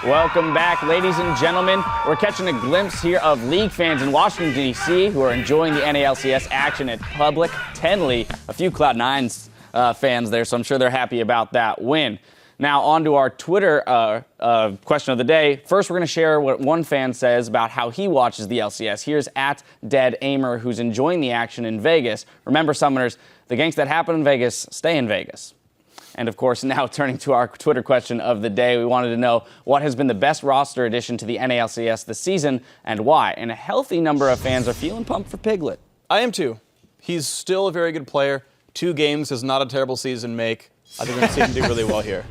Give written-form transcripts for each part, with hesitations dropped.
Welcome back, ladies and gentlemen. We're catching a glimpse here of League fans in Washington, D.C. who are enjoying the NA LCS action at Public Tenley. A few Cloud9's fans there, so I'm sure they're happy about that win. Now, on to our Twitter question of the day. First, we're going to share what one fan says about how he watches the LCS. Here's @DeadAimer, who's enjoying the action in Vegas. Remember, Summoners, the ganks that happen in Vegas stay in Vegas. And, of course, now turning to our Twitter question of the day, we wanted to know what has been the best roster addition to the NALCS this season and why. And a healthy number of fans are feeling pumped for Piglet. I am too. He's still a very good player. 2 games is not a terrible season make. I think we're going to see him do really well here.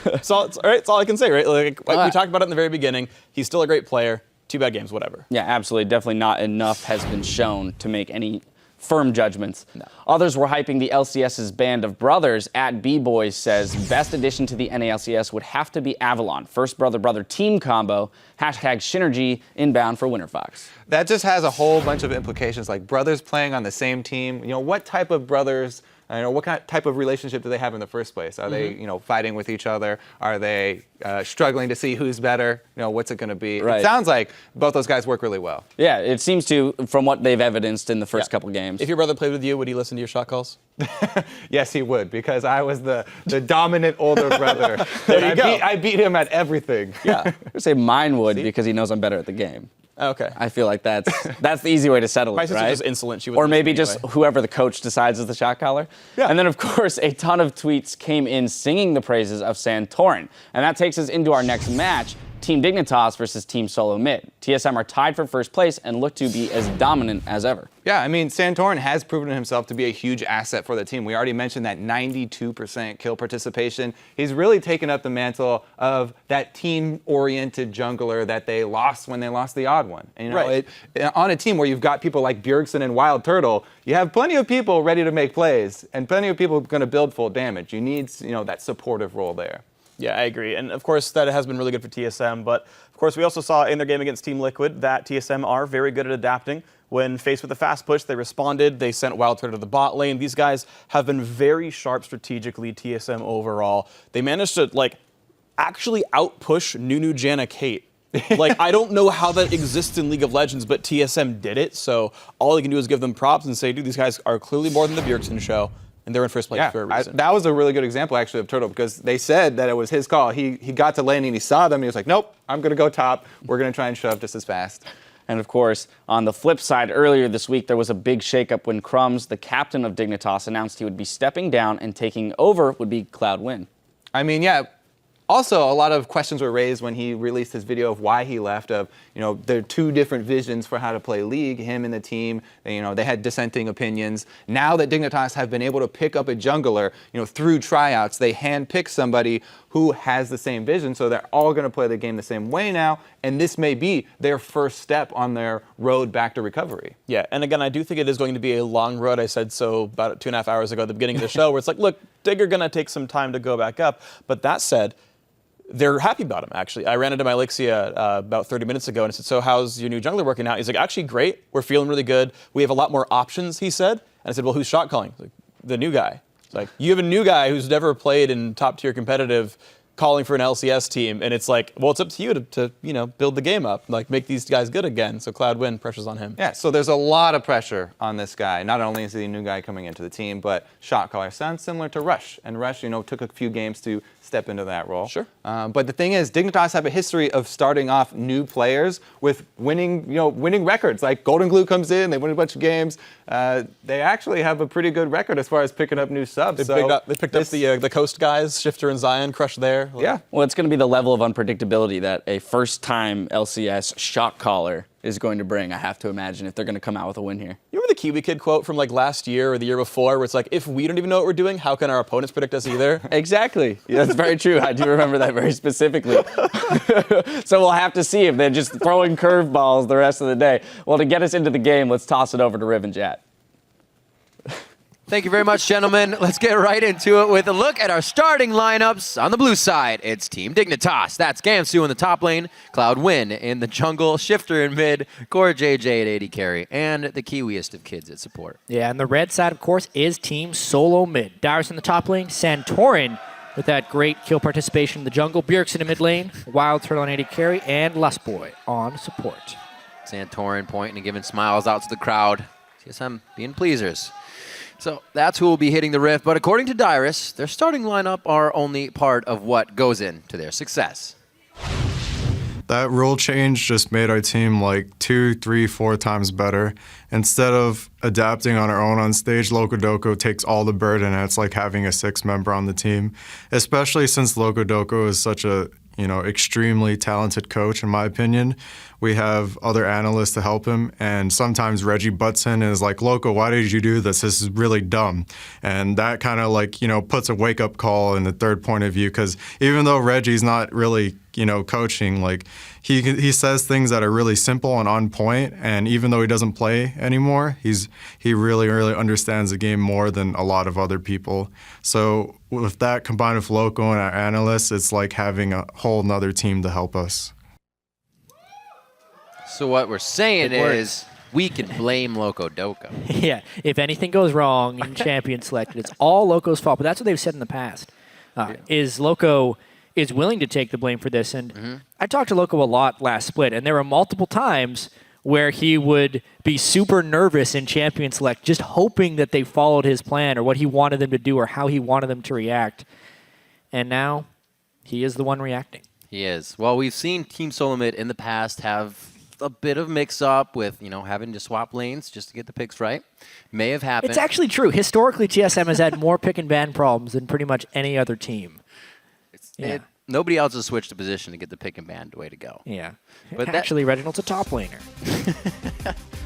That's all I can say, right? Like we talked about it in the very beginning. He's still a great player. 2 bad games, whatever. Yeah, absolutely. Definitely not enough has been shown to make any firm judgments. No. Others were hyping the LCS's band of brothers. @BBoys says, best addition to the NALCS would have to be Avalon. First brother-brother team combo. #Synergy inbound for Winterfox. That just has a whole bunch of implications, like brothers playing on the same team. You know, what type of brothers, what type of relationship do they have in the first place? Are they, fighting with each other? Are they struggling to see who's better? What's it going to be? Right. It sounds like both those guys work really well. Yeah, it seems to, from what they've evidenced in the first couple games. If your brother played with you, would he listen to your shot calls? Yes, he would, because I was the dominant older brother. There you go. I beat him at everything. Yeah, I would say mine would because he knows I'm better at the game. Okay. I feel like that's the easy way to settle it, My right? sister's just insolent. She or maybe anyway. just whoever the coach decides is the shot caller. Yeah. And then, of course, a ton of tweets came in singing the praises of Santorin. And that takes us into our next match, Team Dignitas versus Team SoloMid. TSM are tied for first place and look to be as dominant as ever. Yeah, I mean, Santorin has proven himself to be a huge asset for the team. We already mentioned that 92% kill participation. He's really taken up the mantle of that team-oriented jungler that they lost when they lost the odd one. And, on a team where you've got people like Bjergsen and Wild Turtle, you have plenty of people ready to make plays and plenty of people going to build full damage. You need, that supportive role there. Yeah, I agree. And, of course, that has been really good for TSM. But, of course, we also saw in their game against Team Liquid that TSM are very good at adapting. When faced with a fast push, they responded. They sent Wild Turtle to the bot lane. These guys have been very sharp strategically, TSM overall. They managed to, actually outpush Nunu Janna Kate. I don't know how that exists in League of Legends, but TSM did it. So all you can do is give them props and say, dude, these guys are clearly more than the Bjergsen show. And they're in first place for a reason. That was a really good example, actually, of Turtle, because they said that it was his call. He got to lane and he saw them, and he was like, nope, I'm going to go top. We're going to try and shove just as fast. And, of course, on the flip side, earlier this week, there was a big shakeup when Crumbs, the captain of Dignitas, announced he would be stepping down and taking over would be Cloud9. I mean, yeah. Also, a lot of questions were raised when he released his video of why he left. There are 2 different visions for how to play League, him and the team. They had dissenting opinions. Now that Dignitas have been able to pick up a jungler, through tryouts, they handpick somebody who has the same vision, so they're all going to play the game the same way now, and this may be their first step on their road back to recovery. Yeah, and again, I do think it is going to be a long road. I said so about 2.5 hours ago at the beginning of the show, where it's like, look, Dig are going to take some time to go back up, but that said, they're happy about him, actually. I ran into my Elixia about 30 minutes ago and I said, so how's your new jungler working out? He's like, actually great. We're feeling really good. We have a lot more options, he said. And I said, well, who's shot calling? He's like, the new guy. It's like, you have a new guy who's never played in top tier competitive calling for an LCS team. And it's like, well, it's up to you to build the game up, make these guys good again. So Cloud9 pressure's on him. Yeah, so there's a lot of pressure on this guy. Not only is he a new guy coming into the team, but shot caller sounds similar to Rush. And Rush, took a few games to step into that role. Sure. But the thing is, Dignitas have a history of starting off new players with winning records. Like Golden Glue comes in, they win a bunch of games. They actually have a pretty good record as far as picking up new subs. They picked up the Coast guys, Shifter and Zion, crushed there. Yeah. Well, it's going to be the level of unpredictability that a first-time LCS shot caller is going to bring, I have to imagine, if they're going to come out with a win here. You remember the Kiwi Kid quote from last year or the year before, where it's like, if we don't even know what we're doing, how can our opponents predict us either? Exactly. Yeah, that's very true. I do remember that very specifically. So we'll have to see if they're just throwing curveballs the rest of the day. Well, to get us into the game, let's toss it over to Riv and Jat. Thank you very much, gentlemen. Let's get right into it with a look at our starting lineups. On the blue side, it's Team Dignitas. That's Gamsu in the top lane, Cloud9 in the jungle, Shifter in mid, Core JJ at AD carry, and the Kiwiest of kids at support. Yeah, and the red side, of course, is Team SoloMid. Darius in the top lane, Santorin with that great kill participation in the jungle. Bjergsen in mid lane, Wild Turtle on AD carry, and Lustboy on support. Santorin pointing and giving smiles out to the crowd. TSM being pleasers. So that's who will be hitting the Rift. But according to Dyrus, their starting lineup are only part of what goes into their success. That rule change just made our team like 2, 3, 4 times better. Instead of adapting on our own on stage, Locodoco takes all the burden, and it's like having a 6th member on the team, especially since Locodoco is such a extremely talented coach, in my opinion. We have other analysts to help him, and sometimes Reggie butts in and is like, Loco, why did you do this? This is really dumb. And that kind of puts a wake-up call in the third point of view, because even though Reggie's not really, coaching, he says things that are really simple and on point, and even though he doesn't play anymore, he really, really understands the game more than a lot of other people. So with that combined with Loco and our analysts, it's like having a whole nother team to help us. So what we're saying is we can blame Locodoco. Yeah, if anything goes wrong in Champion Selected, it's all Loco's fault. But that's what they've said in the past, is Loco is willing to take the blame for this. And I talked to Loco a lot last split, and there were multiple times where he would be super nervous in Champion Select, just hoping that they followed his plan or what he wanted them to do or how he wanted them to react. And now he is the one reacting. He is. Well, we've seen Team SoloMid in the past have a bit of mix-up with, having to swap lanes just to get the picks right. May have happened. It's actually true. Historically, TSM has had more pick and ban problems than pretty much any other team. Nobody else has switched the position to get the pick and ban. Way to go. Yeah. But actually, Reginald's a top laner.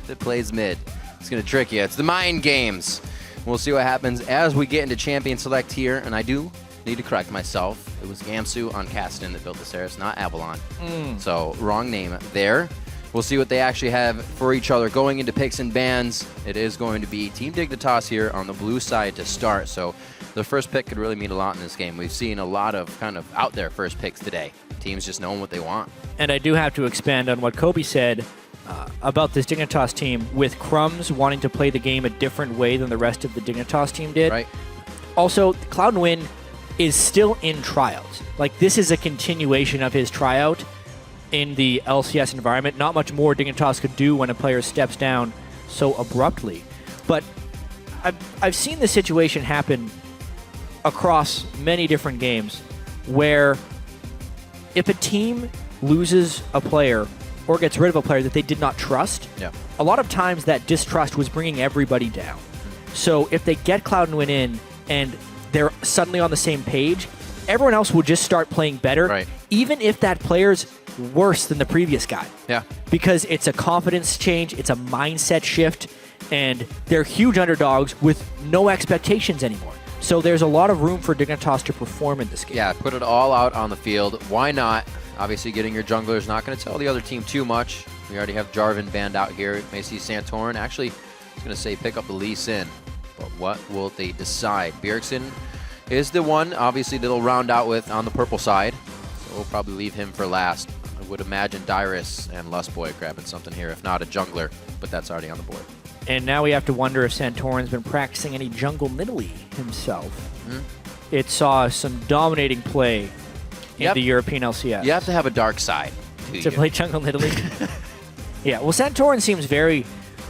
That plays mid. It's going to trick you. It's the mind games. We'll see what happens as we get into Champion Select here. And I do need to correct myself. It was Gamsu on Caston that built the Ceres, not Avalon. So wrong name there. We'll see what they actually have for each other going into picks and bans. It is going to be Team Dignitas here on the blue side to start. So the first pick could really mean a lot in this game. We've seen a lot of kind of out there first picks today. Teams just knowing what they want. And I do have to expand on what Kobe said about this Dignitas team, with Crumbs wanting to play the game a different way than the rest of the Dignitas team did. Right. Also, Cloud9 is still in trials. This is a continuation of his tryout in the LCS environment. Not much more Dignitas could do when a player steps down so abruptly. But I've seen this situation happen across many different games where if a team loses a player or gets rid of a player that they did not trust, a lot of times that distrust was bringing everybody down. So if they get Cloud9 in and they're suddenly on the same page, everyone else will just start playing better, even if that player's worse than the previous guy. Yeah. Because it's a confidence change, it's a mindset shift, and they're huge underdogs with no expectations anymore. So there's a lot of room for Dignitas to perform in this game. Yeah, put it all out on the field. Why not? Obviously, getting your jungler is not going to tell the other team too much. We already have Jarvan banned out here. You may see Santorin. Actually, I was going to say pick up the Lee Sin. But what will they decide? Bjergsen is the one, obviously, that they'll round out with on the purple side. So we'll probably leave him for last. I would imagine Dyrus and Lustboy grabbing something here, if not a jungler. But that's already on the board. And now we have to wonder if Santorin's been practicing any jungle Nidalee himself. It saw some dominating play in the European LCS. You have to have a dark side to play jungle Nidalee. Yeah, well, Santorin seems very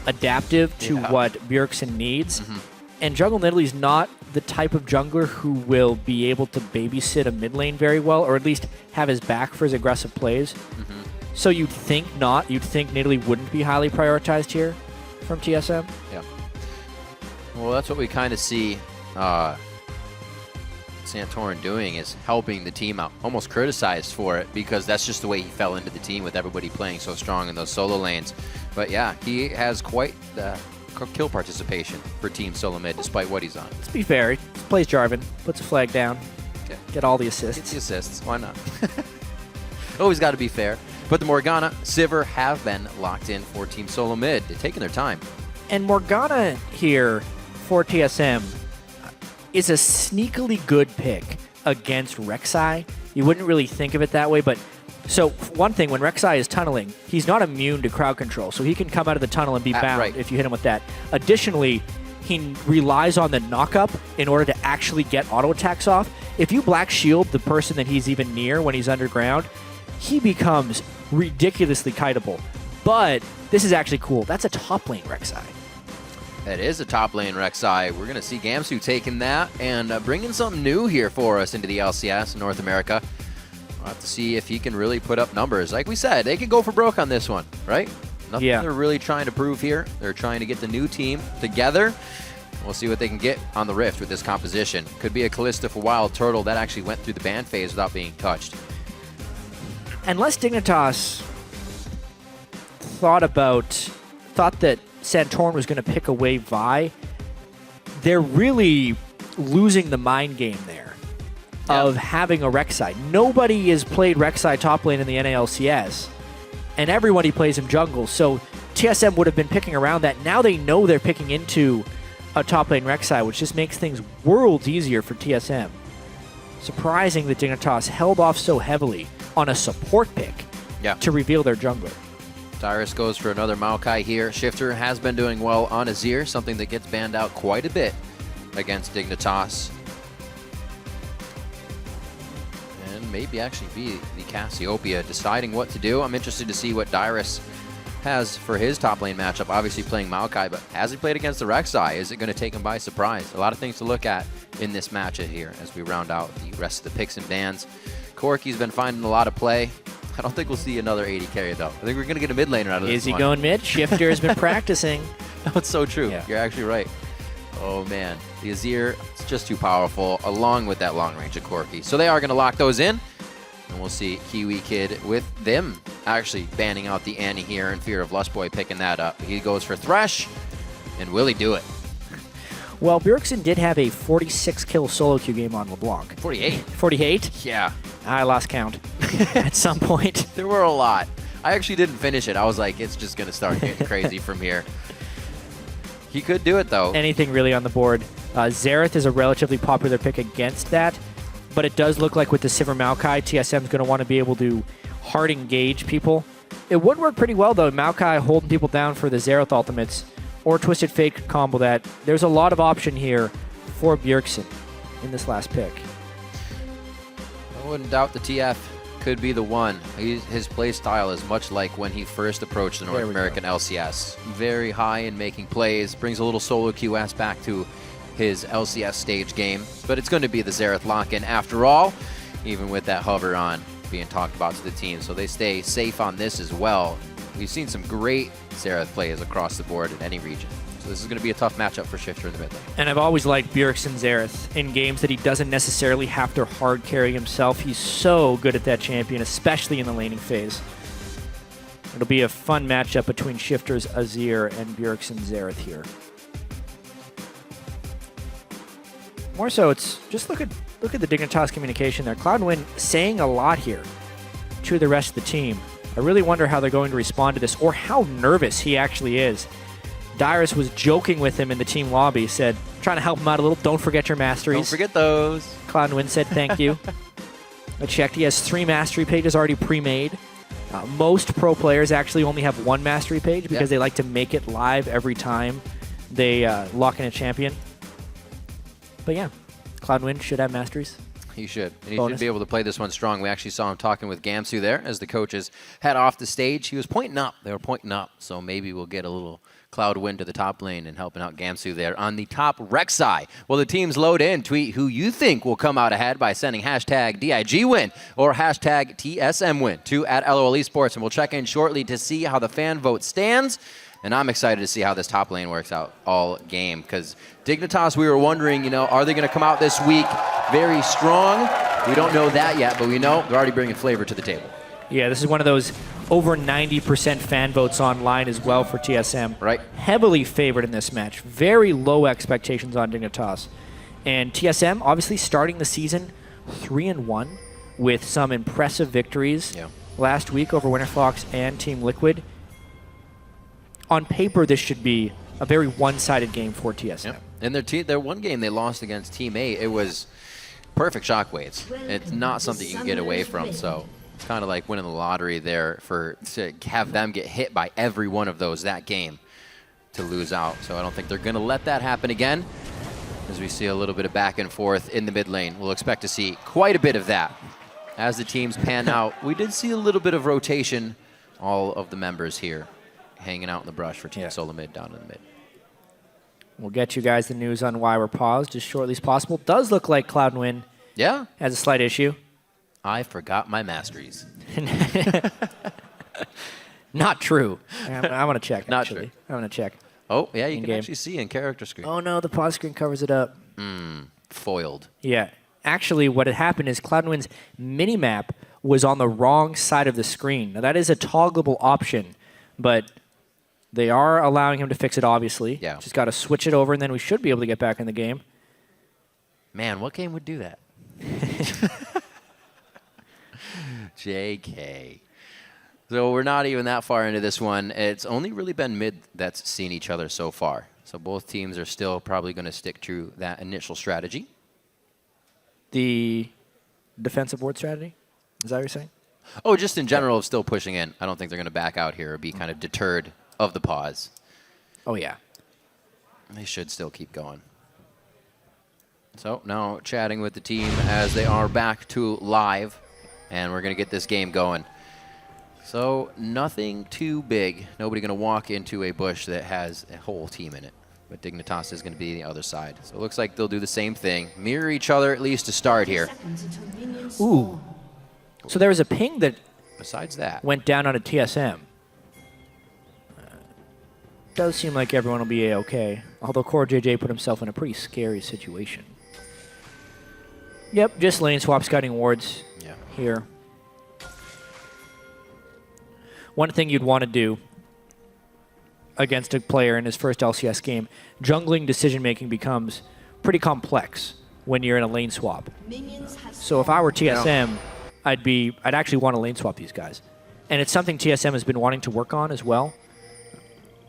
adaptive to what Bjergsen needs. And jungle Nidalee's not the type of jungler who will be able to babysit a mid lane very well, or at least have his back for his aggressive plays. So you'd think not. You'd think Nidalee wouldn't be highly prioritized here from TSM. Yeah. Well, that's what we kind of see Santorin doing, is helping the team out. Almost criticized for it, because that's just the way he fell into the team with everybody playing so strong in those solo lanes. But yeah, he has quite the kill participation for Team SoloMid, despite what he's on. Let's be fair. He plays Jarvan, puts a flag down, get all the assists. Gets the assists. Why not? Always got to be fair. But the Morgana, Sivir have been locked in for Team SoloMid. They're taking their time. And Morgana here for TSM is a sneakily good pick against Rek'Sai. You wouldn't really think of it that way, but so one thing, when Rek'Sai is tunneling, he's not immune to crowd control, so he can come out of the tunnel and be bound if you hit him with that. Additionally, he relies on the knock-up in order to actually get auto attacks off. If you black shield the person that he's even near when he's underground, he becomes ridiculously kiteable. But this is actually cool. That's a top lane Rek'Sai. That is a top lane Rek'Sai. We're going to see Gamsu taking that and bringing something new here for us into the LCS in North America. We'll have to see if he can really put up numbers. Like we said, they could go for broke on this one, right? Nothing they're really trying to prove here. They're trying to get the new team together. We'll see what they can get on the Rift with this composition. Could be a Kalista for Wild Turtle that actually went through the ban phase without being touched. Unless Dignitas thought that Santorin was going to pick away Vi, they're really losing the mind game there of having a Rek'Sai. Nobody has played Rek'Sai top lane in the NA LCS, and everybody plays him jungle. So TSM would have been picking around that. Now they know they're picking into a top lane Rek'Sai, which just makes things worlds easier for TSM. Surprising that Dignitas held off so heavily on a support pick to reveal their jungler. Dyrus goes for another Maokai here. Shifter has been doing well on Azir, something that gets banned out quite a bit against Dignitas. And maybe actually be the Cassiopeia deciding what to do. I'm interested to see what Dyrus has for his top lane matchup. Obviously playing Maokai, but has he played against the Rek'Sai? Is it going to take him by surprise? A lot of things to look at in this matchup here as we round out the rest of the picks and bans. Corki's been finding a lot of play. I don't think we'll see another 80 carry, though. I think we're going to get a mid laner out of this Is he one. going mid? Shifter has been practicing. That's so true. Yeah. You're actually right. Oh, man. The Azir is just too powerful, along with that long range of Corki. So they are going to lock those in. And we'll see Kiwi Kid with them actually banning out the Annie here in fear of Lustboy picking that up. He goes for Thresh, and will he do it? Well, Bjergsen did have a 46 kill solo queue game on LeBlanc. 48. 48? Yeah. I lost count at some point. There were a lot. I actually didn't finish it. I was like, it's just going to start getting crazy from here. He could do it, though. Anything really on the board. Xerath is a relatively popular pick against that, but it does look like with the Sivir Maokai, TSM is going to want to be able to hard engage people. It would work pretty well, though, Maokai holding people down for the Xerath ultimates, or Twisted Fate combo that. There's a lot of option here for Bjergsen in this last pick. I wouldn't doubt the TF could be the one. His play style is much like when he first approached the North American LCS. Very high in making plays, brings a little solo QS back to his LCS stage game, but it's going to be the Xerath lock-in after all, even with that hover on being talked about to the team, so they stay safe on this as well. We've seen some great Xerath plays across the board in any region. So this is going to be a tough matchup for Shifter in the mid lane. And I've always liked Bjergsen Xerath in games that he doesn't necessarily have to hard carry himself. He's so good at that champion, especially in the laning phase. It'll be a fun matchup between Shifter's Azir and Bjergsen Xerath here. More so, it's just look at the Dignitas communication there. Cloud9 saying a lot here to the rest of the team. I really wonder how they're going to respond to this, or how nervous he actually is. Dyrus was joking with him in the team lobby, said, trying to help him out a little, don't forget your masteries. Don't forget those. Cloud9 said thank you. I checked, he has 3 mastery pages already pre-made. Most pro players actually only have 1 mastery page because they like to make it live every time they lock in a champion. But yeah, Cloud9 should have masteries. He should. And he should be able to play this one strong. We actually saw him talking with Gamsu there as the coaches head off the stage. He was pointing up. They were pointing up. So maybe we'll get a little Cloud9 to the top lane and helping out Gamsu there on the top Rek'Sai. Well, the teams load in. Tweet who you think will come out ahead by sending hashtag DIGWin or hashtag TSMWin to @LOL Esports. And we'll check in shortly to see how the fan vote stands. And I'm excited to see how this top lane works out all game. Because Dignitas, we were wondering, you know, are they going to come out this week very strong? We don't know that yet, but we know they're already bringing flavor to the table. Yeah, this is one of those over 90% fan votes online as well for TSM. Right. Heavily favored in this match. Very low expectations on Dignitas. And TSM obviously starting the season 3-1 with some impressive victories last week over Winterfox and Team Liquid. On paper, this should be a very one-sided game for TSM. Yep. And their one game they lost against Team A, it was perfect shockwaves. It's not something you can get away from, so it's kind of like winning the lottery there to have them get hit by every one of those that game. to lose out. So I don't think they're going to let that happen again. As we see a little bit of back and forth in the mid lane. We'll expect to see quite a bit of that. As the teams pan out, we did see a little bit of rotation. All of the members here hanging out in the brush for Team SoloMid down in the mid. We'll get you guys the news on why we're paused as shortly as possible. Does look like Cloud9 has a slight issue. I forgot my masteries. Not true. I want to check, Not actually. true. I want to check. Oh, yeah, you can In-game. actually see in character screen. Oh, no, the pause screen covers it up. Foiled. Yeah. Actually, what had happened is Cloud9's minimap was on the wrong side of the screen. Now, that is a toggleable option, but they are allowing him to fix it, obviously. Yeah. Just got to switch it over, and then we should be able to get back in the game. Man, what game would do that? JK. So we're not even that far into this one. It's only really been mid that's seen each other so far. So both teams are still probably going to stick to that initial strategy. The defensive board strategy? Is that what you're saying? Oh, just in general of still pushing in. I don't think they're going to back out here or be kind of deterred of the pause. Oh, yeah. They should still keep going. So now chatting with the team as they are back to live. And we're going to get this game going. So nothing too big. Nobody going to walk into a bush that has a whole team in it. But Dignitas is going to be the other side. So it looks like they'll do the same thing. Mirror each other at least to start here. Ooh. So there was a ping that Besides that. went down on a TSM. Does seem like everyone will be A-okay. Although Core JJ put himself in a pretty scary situation. Yep, just lane swap scouting wards here. One thing you'd want to do against a player in his first LCS game, jungling decision-making becomes pretty complex when you're in a lane swap. So if I were TSM, I'd actually want to lane swap these guys. And it's something TSM has been wanting to work on as well.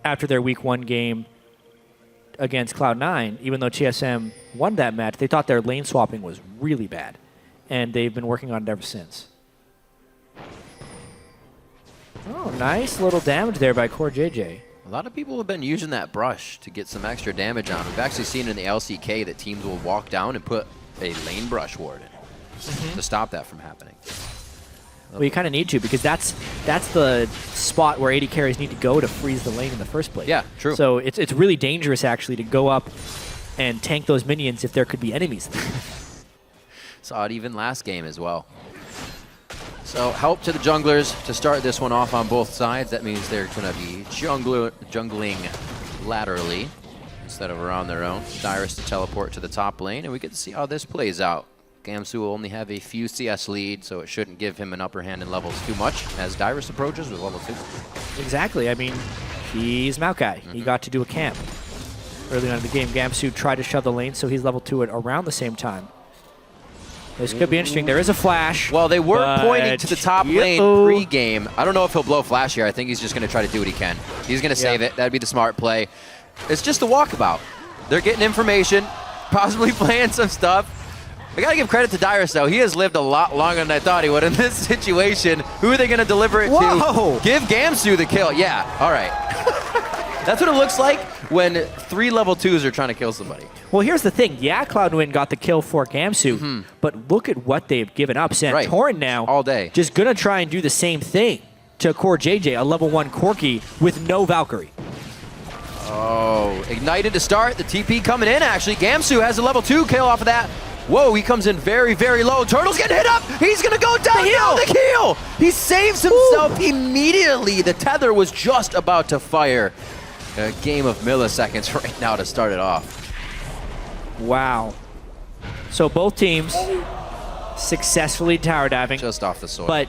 After their week 1 game against Cloud9, even though TSM won that match, they thought their lane swapping was really bad. And they've been working on it ever since. Oh, nice little damage there by Core JJ. A lot of people have been using that brush to get some extra damage on. We've actually seen in the LCK that teams will walk down and put a lane brush ward in to stop that from happening. Well, you kind of need to, because that's the spot where AD carries need to go to freeze the lane in the first place. Yeah, true. So it's really dangerous, actually, to go up and tank those minions if there could be enemies. Saw it even last game as well. So help to the junglers to start this one off on both sides. That means they're going to be jungling laterally instead of around their own. Dyrus to teleport to the top lane, and we get to see how this plays out. Gamsu will only have a few CS lead, so it shouldn't give him an upper hand in levels too much as Dyrus approaches with level 2. Exactly. I mean, he's Maokai. He got to do a camp early on in the game. Gamsu tried to shove the lane, so he's level 2 at around the same time. This could be interesting. There is a flash. Well, they were pointing to the top lane pre-game. I don't know if he'll blow flash here. I think he's just going to try to do what he can. He's going to save it. That'd be the smart play. It's just a walkabout. They're getting information, possibly playing some stuff. I got to give credit to Dyrus, though. He has lived a lot longer than I thought he would in this situation. Who are they going to deliver it to? Give Gamsu the kill. Yeah, all right. That's what it looks like when 3 level 2s are trying to kill somebody. Well, here's the thing. Yeah, Cloud9 got the kill for Gamsu, but look at what they've given up. Santorin now all day. Just going to try and do the same thing to Core JJ, a level 1 Corki with no Valkyrie. Oh, ignited to start. The TP coming in, actually. Gamsu has a level 2 kill off of that. Whoa, he comes in very, very low. Turtle's getting hit up. He's going to go down. The heal. He saves himself immediately. The tether was just about to fire. A game of milliseconds right now to start it off. Wow. So both teams successfully tower diving. Just off the sword. But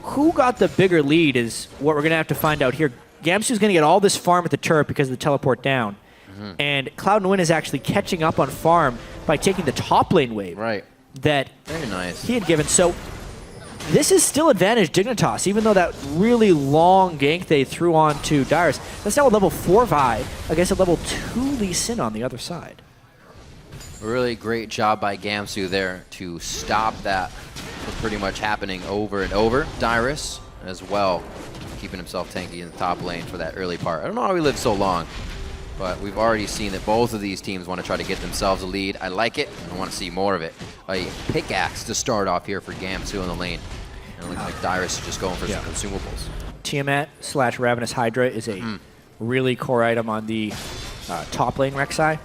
who got the bigger lead is what we're going to have to find out here. Gamsu's going to get all this farm at the turret because of the teleport down. And Cloud9 is actually catching up on farm by taking the top lane wave. Right. That very nice. He had given. So this is still advantage Dignitas, even though that really long gank they threw on to Dyrus. That's now a level 4 Vi against a level 2 Lee Sin on the other side. Really great job by Gamsu there to stop that from pretty much happening over and over. Dyrus as well, keeping himself tanky in the top lane for that early part. I don't know how he lived so long, but we've already seen that both of these teams want to try to get themselves a lead. I like it, and I want to see more of it. A pickaxe to start off here for Gamsu in the lane. And it looks like Dyrus is just going for some consumables. Tiamat/Ravenous Hydra is a really core item on the top lane Rek'Sai.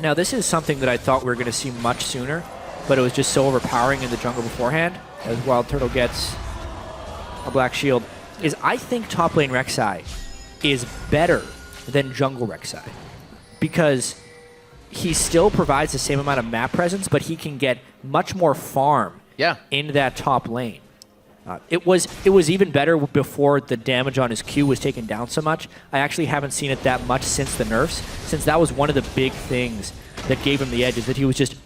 Now, this is something that I thought we were going to see much sooner, but it was just so overpowering in the jungle beforehand, as Wild Turtle gets a black shield, is I think top lane Rek'Sai is better than jungle Rek'Sai, because he still provides the same amount of map presence, but he can get much more farm in that top lane. It was even better before the damage on his Q was taken down so much. I actually haven't seen it that much since the nerfs, since that was one of the big things that gave him the edge, is that he was just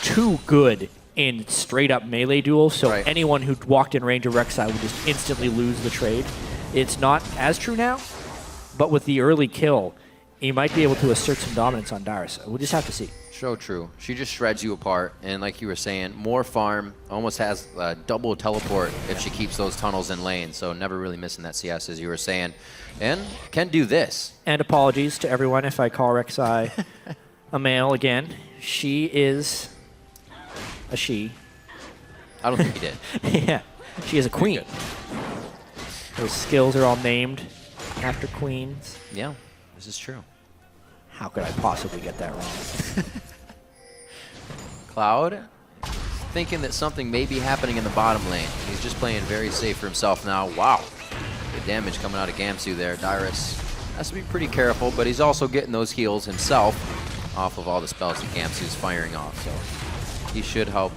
too good in straight-up melee duels, so anyone who walked in range of Rek'Sai would just instantly lose the trade. It's not as true now, but with the early kill, he might be able to assert some dominance on Dyrus. We'll just have to see. So true. She just shreds you apart, and like you were saying, more farm, almost has double teleport if she keeps those tunnels in lane, so never really missing that CS, as you were saying. And can do this. And apologies to everyone if I call Rek'Sai a male again. She is a she. I don't think he did. Yeah, she is a queen. Those skills are all named after queens. Yeah, this is true. How could I possibly get that wrong? Cloud thinking that something may be happening in the bottom lane. He's just playing very safe for himself now. Wow. Good damage coming out of Gamsu there. Dyrus has to be pretty careful, but he's also getting those heals himself off of all the spells that Gamsu's firing off. So he should help,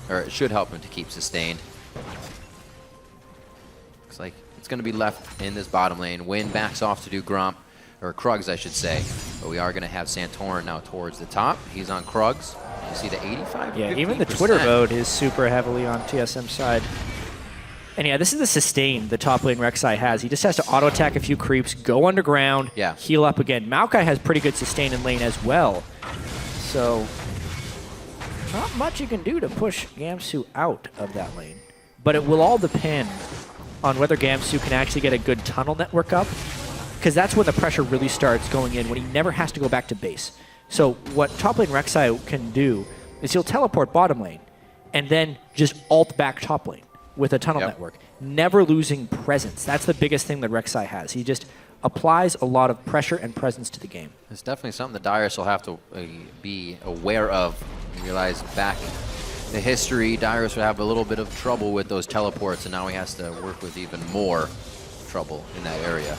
or it should help him to keep sustained. Looks like it's going to be left in this bottom lane. Win backs off to do Gromp, or Krugs, I should say. But we are going to have Santorin now towards the top. He's on Krugs. You see the 85? Yeah, even the Twitter vote is super heavily on TSM's side. And yeah, this is the sustain the top lane Rek'Sai has. He just has to auto-attack a few creeps, go underground, heal up again. Maokai has pretty good sustain in lane as well. So, not much you can do to push Gamsu out of that lane. But it will all depend on whether Gamsu can actually get a good tunnel network up, because that's when the pressure really starts going in, when he never has to go back to base. So what top lane Rek'Sai can do is he'll teleport bottom lane and then just ult back top lane with a tunnel network, never losing presence. That's the biggest thing that Rek'Sai has. He just applies a lot of pressure and presence to the game. It's definitely something that Dyrus will have to be aware of. You realize back in the history, Dyrus would have a little bit of trouble with those teleports, and now he has to work with even more trouble in that area.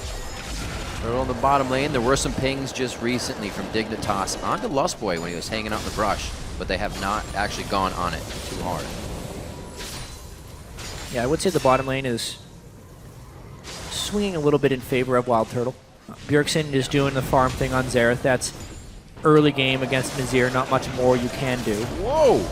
On the bottom lane, there were some pings just recently from Dignitas onto Lustboy when he was hanging out in the brush, but they have not actually gone on it too hard. Yeah, I would say the bottom lane is swinging a little bit in favor of Wild Turtle. Bjergsen is doing the farm thing on Xerath. That's early game against Nazir. Not much more you can do. Whoa!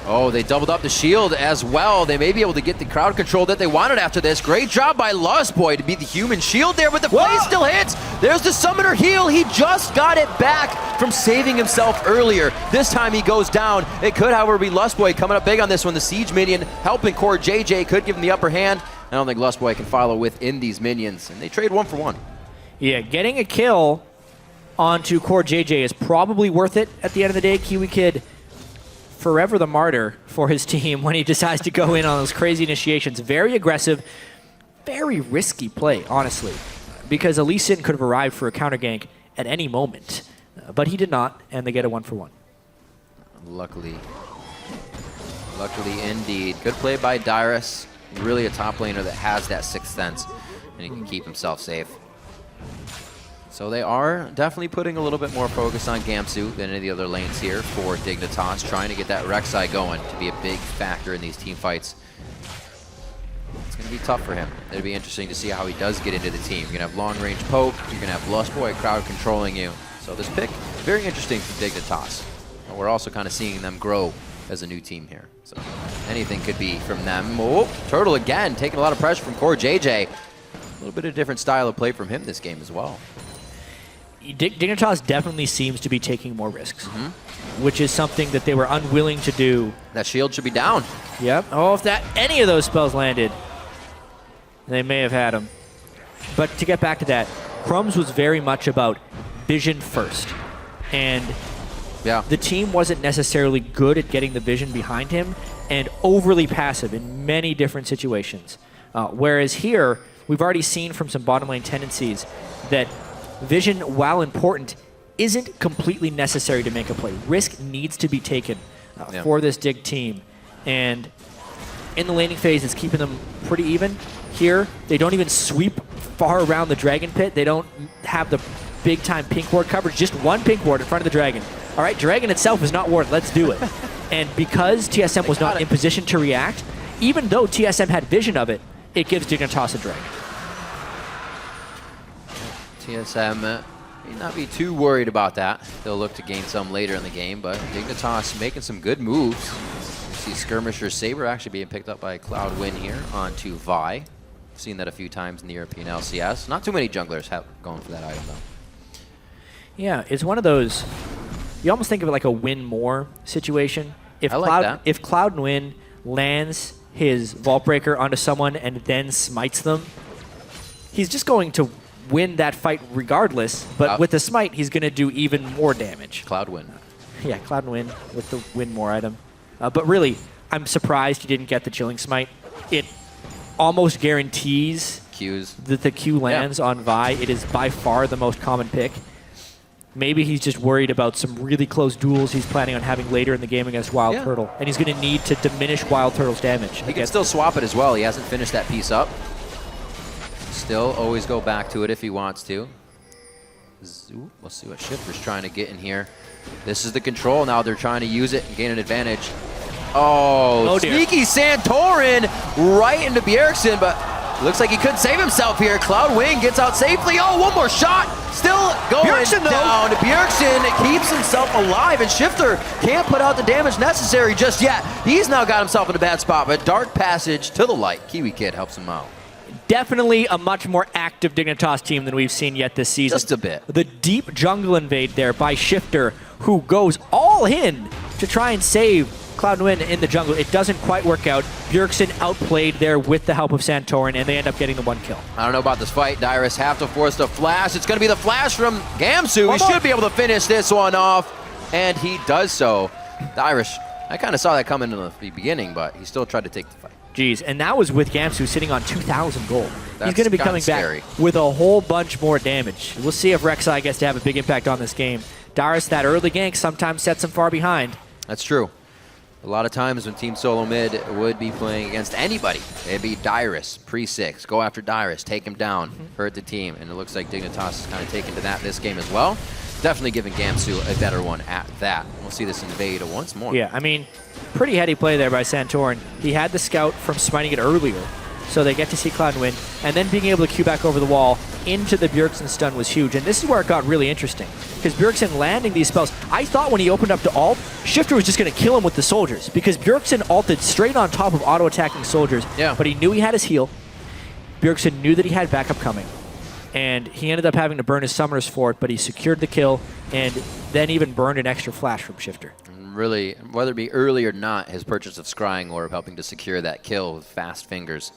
Oh, they doubled up the shield as well. They may be able to get the crowd control that they wanted after this. Great job by Lustboy to beat the human shield there, but the play still hits. There's the summoner heal. He just got it back from saving himself earlier. This time he goes down. It could, however, be Lustboy coming up big on this one. The Siege minion helping Core JJ could give him the upper hand. I don't think Lustboy can follow within these minions, and they trade 1 for 1. Yeah, getting a kill onto Core JJ is probably worth it at the end of the day. Kiwi Kid forever the martyr for his team when he decides to go in on those crazy initiations. Very aggressive, very risky play, honestly, because Lee Sin could have arrived for a counter gank at any moment, but he did not, and they get a 1 for 1. Luckily indeed. Good play by Dyrus. Really a top laner that has that sixth sense, and he can keep himself safe. So they are definitely putting a little bit more focus on Gamsu than any of the other lanes here for Dignitas, trying to get that Rek'Sai going to be a big factor in these team fights. It's going to be tough for him. It'll be interesting to see how he does get into the team. You're going to have long-range poke, you're going to have Lustboy crowd controlling you. So this pick, very interesting for Dignitas. And we're also kind of seeing them grow as a new team here. So anything could be from them. Oh, Turtle again, taking a lot of pressure from Core JJ. A little bit of different style of play from him this game as well. Dignitas definitely seems to be taking more risks, which is something that they were unwilling to do. That shield should be down. Yep. Oh, if any of those spells landed. They may have had him. But to get back to that, Crumbs was very much about vision first. And the team wasn't necessarily good at getting the vision behind him and overly passive in many different situations. Whereas here, we've already seen from some bottom lane tendencies that vision, while important, isn't completely necessary to make a play. Risk needs to be taken for this Dig team. And in the laning phase, it's keeping them pretty even. Here, they don't even sweep far around the Dragon Pit. They don't have the big-time pink ward coverage, just one pink ward in front of the Dragon. All right, Dragon itself is not ward. Let's do it. And because TSM was not in position to react, even though TSM had vision of it, it gives Dignitas a Dragon. TSM may not be too worried about that. They'll look to gain some later in the game, but Dignitas making some good moves. You see Skirmisher Saber actually being picked up by Cloud9 here onto Vi. I've seen that a few times in the European LCS. Not too many junglers have going for that item, though. Yeah, it's one of those, you almost think of it like a win more situation. If I like that. If Cloud9 lands his Vault Breaker onto someone and then smites them, he's just going to win that fight regardless, but with the smite, he's going to do even more damage. Cloud9. Yeah, Cloud9 with the win more item. But really, I'm surprised he didn't get the Chilling Smite. It almost guarantees Qs. that the Q lands on Vi. It is by far the most common pick. Maybe he's just worried about some really close duels he's planning on having later in the game against Wild Turtle. And he's going to need to diminish Wild Turtle's damage. He can still swap it as well. He hasn't finished that piece up. Still always go back to it if he wants to. We'll see what Shifter's trying to get in here. This is the control. Now they're trying to use it and gain an advantage. Oh sneaky Santorin right into Bjergsen, but looks like he couldn't save himself here. Cloud9 gets out safely. Oh, one more shot. Still going down. Bjergsen keeps himself alive, and Shifter can't put out the damage necessary just yet. He's now got himself in a bad spot, but Dark Passage to the light. Kiwi Kid helps him out. Definitely a much more active Dignitas team than we've seen yet this season. Just a bit. The deep jungle invade there by Shifter, who goes all in to try and save Cloud9 in the jungle. It doesn't quite work out. Bjergsen outplayed there with the help of Santorin, and they end up getting the one kill. I don't know about this fight. Dyrus have to force the flash. It's going to be the flash from Gamsu. He should be able to finish this one off, and he does so. Dyrus, I kind of saw that coming in the beginning, but he still tried to take the fight. Jeez, and that was with Gamsu sitting on 2,000 gold. He's going to be coming scary. back with a whole bunch more damage. We'll see if Rek'Sai gets to have a big impact on this game. Dyrus, that early gank sometimes sets him far behind. That's true. A lot of times when Team SoloMid would be playing against anybody, it'd be Dyrus, pre-6, go after Dyrus, take him down, hurt the team, and it looks like Dignitas is kind of taken to that this game as well. Definitely giving Gamsu a better one at that. We'll see this invade once more. Yeah, I mean, pretty heady play there by Santorin. He had the scout from smiting it earlier, so they get to see Cloud9, and then being able to queue back over the wall into the Bjergsen stun was huge. And this is where it got really interesting, because Bjergsen landing these spells, I thought when he opened up to ult, Shifter was just going to kill him with the soldiers, because Bjergsen ulted straight on top of auto-attacking soldiers, but he knew he had his heal. Bjergsen knew that he had backup coming, and he ended up having to burn his summoners for it, but he secured the kill, and then even burned an extra flash from Shifter. Really, whether it be early or not, his purchase of Scrying Orb helping to secure that kill with fast fingers,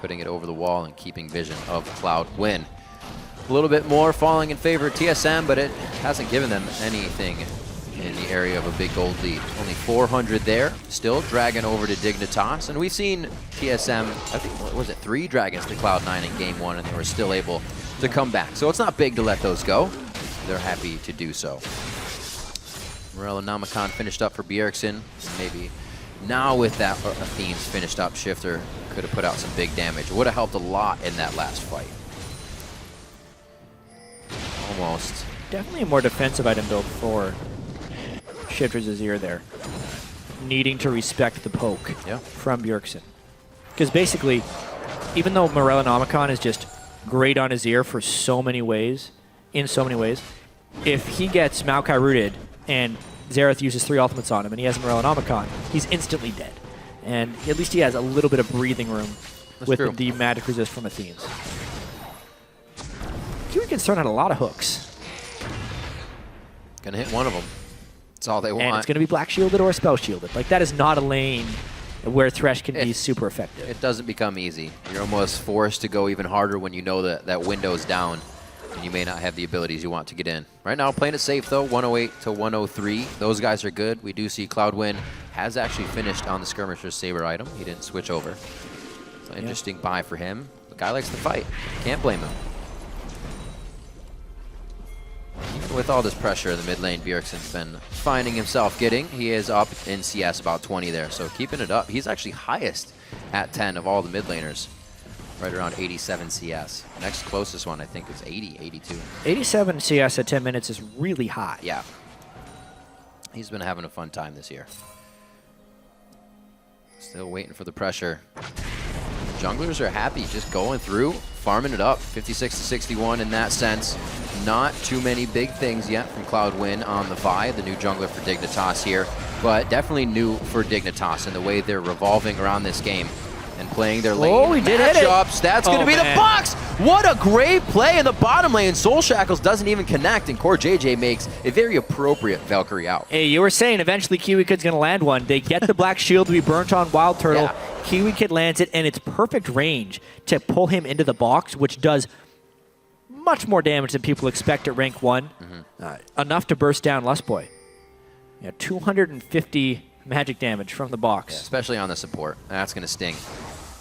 putting it over the wall and keeping vision of Cloud9. A little bit more falling in favor of TSM, but it hasn't given them anything in the area of a big gold lead. Only 400 there, still dragging over to Dignitas, and we've seen TSM, I think, what was it, 3 dragons to Cloud9 in game 1, and they were still able to come back. So it's not big to let those go. They're happy to do so. Morello Namicon finished up for Bjergsen. Maybe now with that Athene's finished up, Shifter could have put out some big damage. Would have helped a lot in that last fight. Almost. Definitely a more defensive item build for Shifter's Azir there. Needing to respect the poke from Bjergsen. Because basically, even though Morello Namicon is just great on Azir for so many ways, if he gets Maokai rooted and Xerath uses 3 ultimates on him and he has Morello Namicon, he's instantly dead. And at least he has a little bit of breathing room with the magic resist from Athene's. Kiwi Kid's throwing out a lot of hooks. Gonna hit one of them. That's all they want. And it's gonna be black shielded or spell shielded. Like, that is not a lane where Thresh can be super effective. It doesn't become easy. You're almost forced to go even harder when you know that that window's down and you may not have the abilities you want to get in. Right now, playing it safe, though, 108 to 103. Those guys are good. We do see Cloudwin has actually finished on the Skirmisher's Saber item. He didn't switch over. It's an interesting buy for him. The guy likes to fight. Can't blame him. Even with all this pressure in the mid lane, Bjergsen's been finding himself getting. He is up in CS about 20 there, so keeping it up. He's actually highest at 10 of all the mid laners, right around 87 CS. Next closest one, I think, is 80, 82. 87 CS at 10 minutes is really high. Yeah. He's been having a fun time this year. Still waiting for the pressure. Junglers are happy just going through, farming it up. 56 to 61 in that sense. Not too many big things yet from Cloudwin on the Vi, the new jungler for Dignitas here, but definitely new for Dignitas in the way they're revolving around this game and playing their lane Oh, he did hit it. matchups. That's going to be man. the box. What a great play in the bottom lane. Soul Shackles doesn't even connect, and Core JJ makes a very appropriate Valkyrie out. Hey, you were saying eventually Kiwi Kid's going to land one. They get the black shield to be burnt on Wild Turtle. Yeah. Kiwi Kid lands it, and it's perfect range to pull him into the box, which does much more damage than people expect at rank 1. Enough to burst down Lustboy. Yeah, 250 magic damage from the box. Yeah, especially on the support. That's going to sting.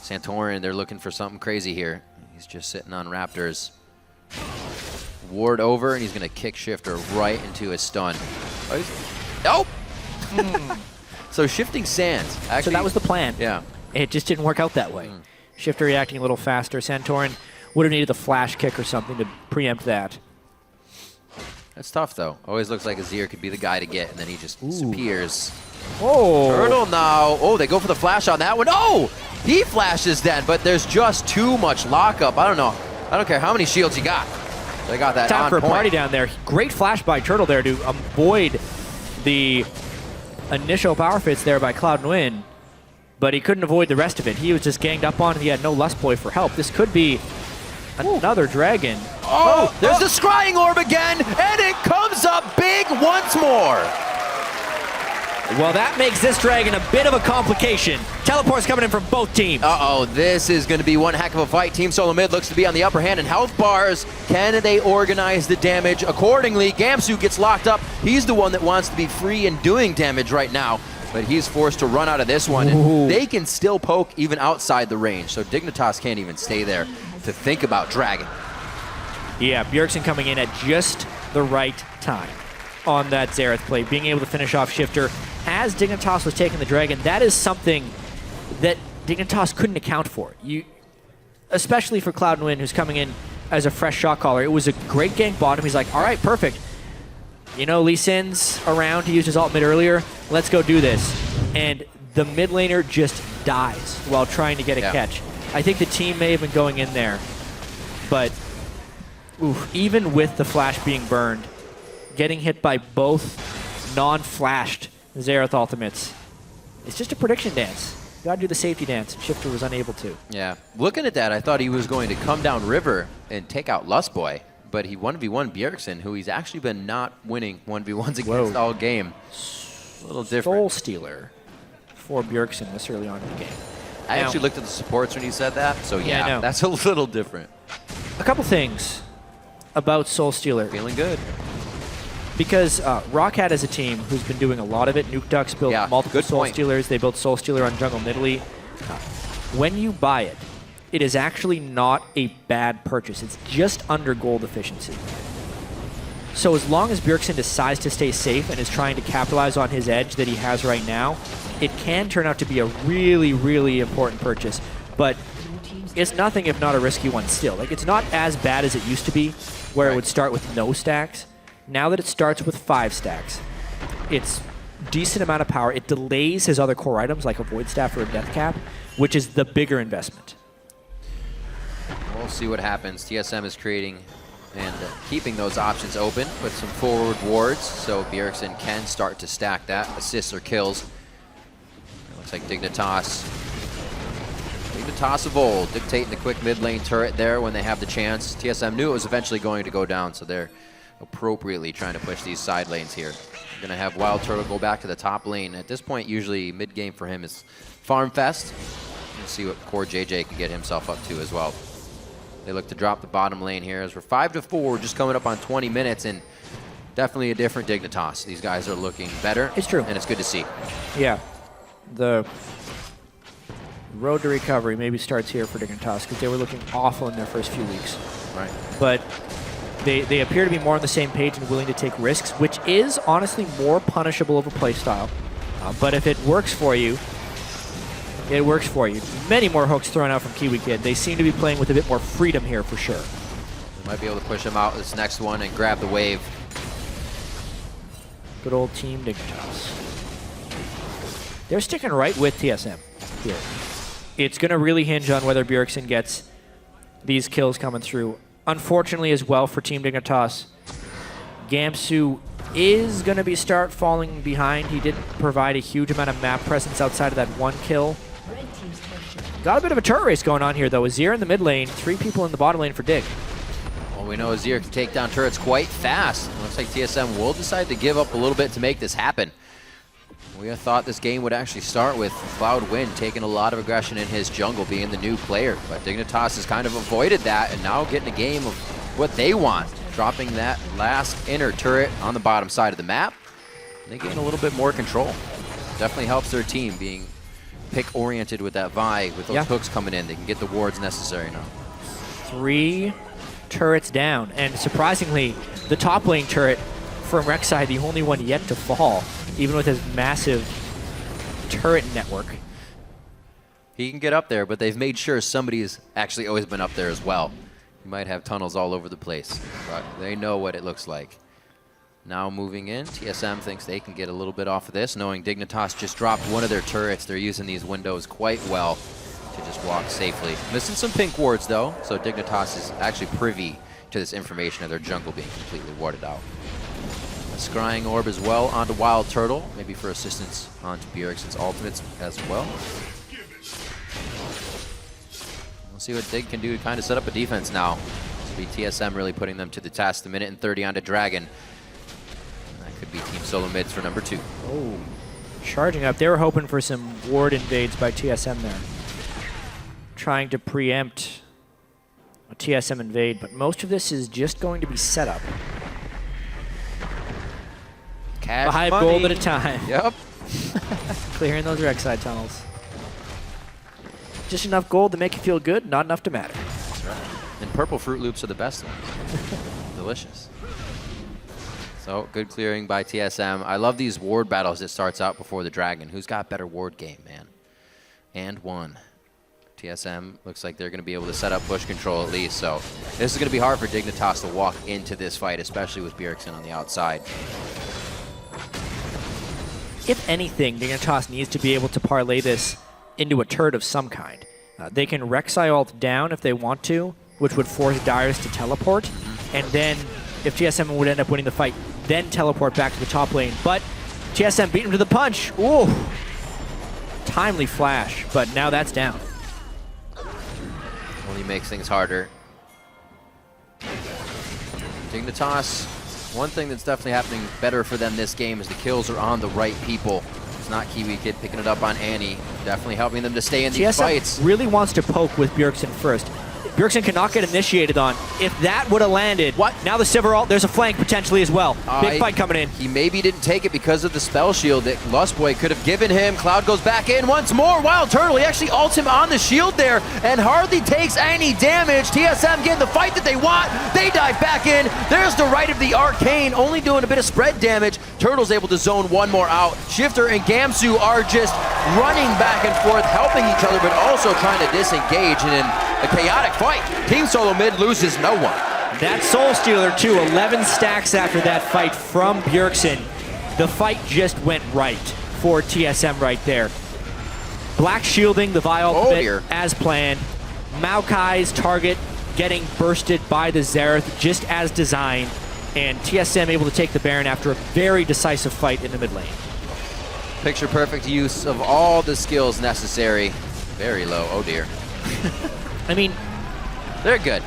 Santorin, they're looking for something crazy here. He's just sitting on Raptors. Ward over, and he's going to kick Shifter right into his stun. Nope! So shifting sands. Actually, So that was the plan. Yeah. It just didn't work out that way. Shifter reacting a little faster. Santorin would have needed the flash kick or something to preempt that. That's tough, though. Always looks like Azir could be the guy to get, and then he just disappears. Oh! Turtle now. Oh, they go for the flash on that one. Oh! He flashes then, but there's just too much lockup. I don't know. I don't care how many shields you got. They got that Time on for a point. party down there. Great flash by Turtle there to avoid the initial power fits there by Cloud&Win, but he couldn't avoid the rest of it. He was just ganged up on, and he had no Lustboy for help. This could be another dragon. Oh, there's the scrying orb again, and it comes up big once more. Well, that makes this dragon a bit of a complication. Teleport's coming in from both teams. Uh-oh, this is going to be one heck of a fight. Team SoloMid looks to be on the upper hand in health bars. Can they organize the damage accordingly? Gamsu gets locked up. He's the one that wants to be free and doing damage right now, but he's forced to run out of this one. And they can still poke even outside the range, so Dignitas can't even stay there to think about dragging. Yeah, Bjergsen coming in at just the right time on that Xerath play, being able to finish off Shifter as Dignitas was taking the dragon. That is something that Dignitas couldn't account for. Especially for Cloud&Win, who's coming in as a fresh shot caller. It was a great gank bottom. He's like, all right, perfect. You know, Lee Sin's around. He used his ult mid earlier. Let's go do this. And the mid laner just dies while trying to get a catch. I think the team may have been going in there, but even with the flash being burned, getting hit by both non-flashed Xerath ultimates, it's just a prediction dance. You gotta do the safety dance, and Shifter was unable to. Yeah, looking at that, I thought he was going to come down river and take out Lustboy, but he 1v1 Bjergsen, who he's actually been not winning 1v1s against all game. A little different. Soul Stealer for Bjergsen this early on in the game. I actually looked at the supports when he said that, so Yeah, I know. that's a little different. A couple things about Soul Stealer. Feeling good. Because Rockhat is a team who's been doing a lot of it. Nuke Ducks built multiple good Soul point. Stealers. They built Soul Stealer on Jungle Nidalee. When you buy it, it is actually not a bad purchase. It's just under gold efficiency. So as long as Bjergsen decides to stay safe and is trying to capitalize on his edge that he has right now, it can turn out to be a really, really important purchase. But it's nothing if not a risky one still. Like, it's not as bad as it used to be, where it would start with no stacks. Now that it starts with 5 stacks, it's decent amount of power. It delays his other core items like a Void Staff or a Death Cap, which is the bigger investment. We'll see what happens. TSM is creating and keeping those options open with some forward wards, so Bjergsen can start to stack that, assists or kills. It looks like Dignitas of old, dictating the quick mid lane turret there when they have the chance. TSM knew it was eventually going to go down, so they're appropriately trying to push these side lanes here. We're going to have Wild Turtle go back to the top lane. At this point, usually mid-game for him is Farm Fest. Let's see what Core JJ can get himself up to as well. They look to drop the bottom lane here as we're 5-4, just coming up on 20 minutes, and definitely a different Dignitas. These guys are looking better. It's true. And it's good to see. Yeah. The road to recovery maybe starts here for Dignitas because they were looking awful in their first few weeks. Right. But they appear to be more on the same page and willing to take risks, which is honestly more punishable of a play style. But if it works for you, it works for you. Many more hooks thrown out from Kiwi Kid. They seem to be playing with a bit more freedom here for sure. They might be able to push him out this next one and grab the wave. Good old Team Dignitas. They're sticking right with TSM here. It's going to really hinge on whether Bjergsen gets these kills coming through. Unfortunately as well for Team Dignitas, Gamsu is going to be start falling behind. He didn't provide a huge amount of map presence outside of that one kill. Got a bit of a turret race going on here though. Azir in the mid lane, 3 people in the bottom lane for Dig. Well, we know Azir can take down turrets quite fast. It looks like TSM will decide to give up a little bit to make this happen. We thought this game would actually start with Cloud Wind taking a lot of aggression in his jungle, being the new player. But Dignitas has kind of avoided that and now getting a game of what they want. Dropping that last inner turret on the bottom side of the map. They gain a little bit more control. Definitely helps their team being pick-oriented with that Vi, with those hooks coming in. They can get the wards necessary now. 3 turrets down, and surprisingly, the top lane turret from Rek'Sai, the only one yet to fall, even with his massive turret network. He can get up there, but they've made sure somebody's actually always been up there as well. You might have tunnels all over the place, but they know what it looks like. Now moving in, TSM thinks they can get a little bit off of this, knowing Dignitas just dropped one of their turrets. They're using these windows quite well to just walk safely. Missing some pink wards though, so Dignitas is actually privy to this information of their jungle being completely warded out. A scrying orb as well onto Wild Turtle, maybe for assistance onto Bjergsen's ultimates as well. We'll see what Dig can do to kind of set up a defense now. This will be TSM really putting them to the test. A minute and 30 onto Dragon. That could be Team SoloMids for number 2. Oh, charging up. They were hoping for some ward invades by TSM there. Trying to preempt a TSM invade, but most of this is just going to be set up. Cash 5 money. gold at a time. Yep. Clearing those Rek'Sai tunnels. Just enough gold to make you feel good, not enough to matter. That's right. And purple Fruit Loops are the best one. Delicious. So, good clearing by TSM. I love these ward battles that starts out before the Dragon. Who's got better ward game, man? And one. TSM looks like they're going to be able to set up push control at least. So, this is going to be hard for Dignitas to walk into this fight, especially with Bjergsen on the outside. If anything, Dignitas needs to be able to parlay this into a turret of some kind. They can Rek'Sai ult down if they want to, which would force Darius to teleport, and then if TSM would end up winning the fight, then teleport back to the top lane. But TSM beat him to the punch. Ooh, timely flash, but now that's down. Only makes things harder. Dignitas, one thing that's definitely happening better for them this game is the kills are on the right people. It's not Kiwi Kid picking it up on Annie. Definitely helping them to stay in these TSM fights. really wants to poke with Bjergsen first. Bjergsen cannot get initiated on. If that would have landed, now the Sivir ult, there's a flank potentially as well. Big fight coming in. He maybe didn't take it because of the spell shield that Lustboy could have given him. Cloud goes back in once more. Wild Turtle, he actually ults him on the shield there and hardly takes any damage. TSM getting the fight that they want. They dive back in. There's the right of the Arcane, only doing a bit of spread damage. Turtle's able to zone one more out. Shifter and Gamsu are just running back and forth, helping each other, but also trying to disengage. And in a chaotic fight, Team SoloMid loses no one. That Soul Stealer too, 11 stacks after that fight from Bjergsen. The fight just went right for TSM right there. Black shielding the Vi ultimate as planned. Maokai's target getting bursted by the Xerath just as designed. And TSM able to take the Baron after a very decisive fight in the mid lane. Picture perfect use of all the skills necessary. Very low, oh dear. I mean, they're good.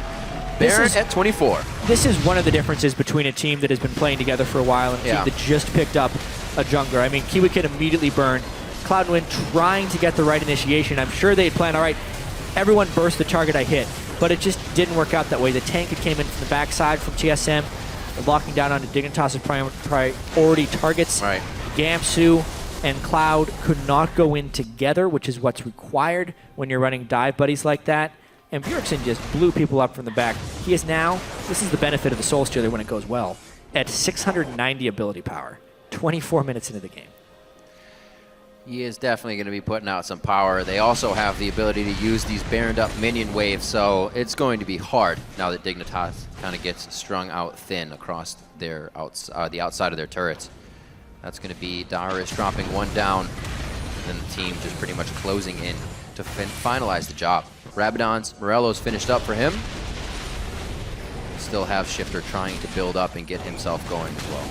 Baron at 24. This is one of the differences between a team that has been playing together for a while and a team that just picked up a jungler. I mean, Kiwi Kid immediately burned. Cloud9 trying to get the right initiation. I'm sure they had planned, all right, everyone burst the target I hit, but it just didn't work out that way. The tank came in from the backside from TSM, locking down onto Dignitas' priority targets. Right. Gamsu and Cloud could not go in together, which is what's required when you're running dive buddies like that. And Bjergsen just blew people up from the back. He is now, this is the benefit of the Soul Stealer when it goes well, at 690 ability power, 24 minutes into the game. He is definitely going to be putting out some power. They also have the ability to use these baroned up minion waves, so it's going to be hard now that Dignitas kind of gets strung out thin across their the outside of their turrets. That's going to be Darius dropping one down, and then the team just pretty much closing in to finalize the job. Rabadon's Morello's finished up for him. Still have Shifter trying to build up and get himself going as well.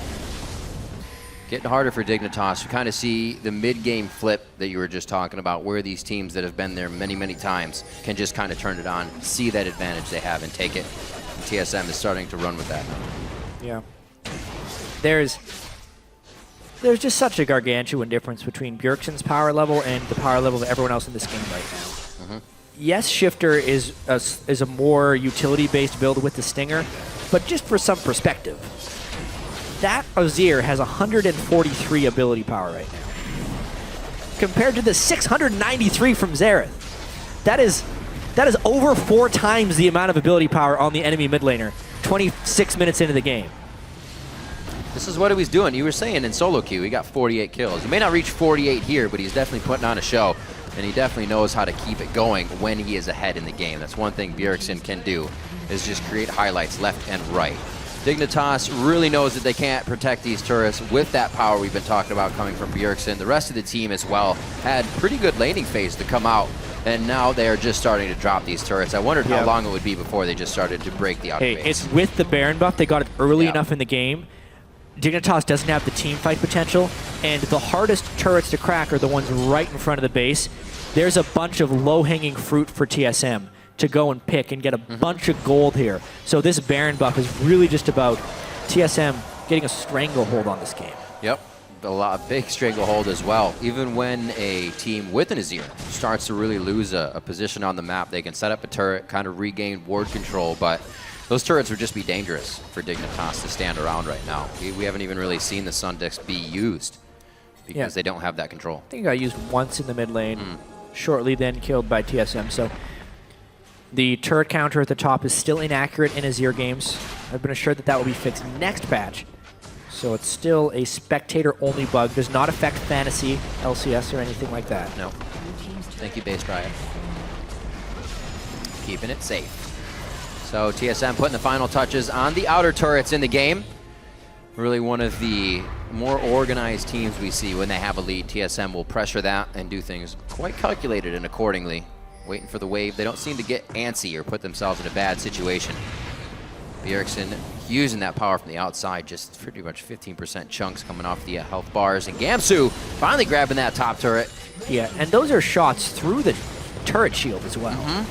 Getting harder for Dignitas. You kind of see the mid-game flip that you were just talking about, where these teams that have been there many, many times can just kind of turn it on, see that advantage they have, and take it. And TSM is starting to run with that now. Yeah. There's just such a gargantuan difference between Bjergsen's power level and the power level of everyone else in this game right now. Yes, Shifter is a more utility-based build with the Stinger, but just for some perspective, that Azir has 143 ability power right now, compared to the 693 from Xerath. That is over 4 times the amount of ability power on the enemy mid laner, 26 minutes into the game. This is what he was doing. You were saying in solo queue, he got 48 kills. He may not reach 48 here, but he's definitely putting on a show, and he definitely knows how to keep it going when he is ahead in the game. That's one thing Bjergsen can do, is just create highlights left and right. Dignitas really knows that they can't protect these turrets with that power we've been talking about coming from Bjergsen. The rest of the team as well had pretty good laning phase to come out, and now they are just starting to drop these turrets. I wondered how long it would be before they just started to break the outer base. It's with the Baron buff. They got it early enough in the game. Dignitas doesn't have the team fight potential, and the hardest turrets to crack are the ones right in front of the base. There's a bunch of low-hanging fruit for TSM to go and pick and get a bunch of gold here. So this Baron buff is really just about TSM getting a stranglehold on this game. Yep, a big stranglehold as well. Even when a team with an Azir starts to really lose a position on the map, they can set up a turret, kind of regain ward control, but those turrets would just be dangerous for Dignitas to stand around right now. We haven't even really seen the Sun Disc be used because they don't have that control. I think it got used once in the mid lane, shortly then killed by TSM. So the turret counter at the top is still inaccurate in Azir games. I've been assured that that will be fixed next patch. So it's still a spectator-only bug. Does not affect Fantasy, LCS, or anything like that. No. Thank you, Base Riot. Keeping it safe. So TSM putting the final touches on the outer turrets in the game. Really one of the more organized teams we see when they have a lead. TSM will pressure that and do things quite calculated and accordingly. Waiting for the wave. They don't seem to get antsy or put themselves in a bad situation. Bjergsen using that power from the outside, just pretty much 15% chunks coming off the health bars. And Gamsu finally grabbing that top turret. Yeah, and those are shots through the turret shield as well.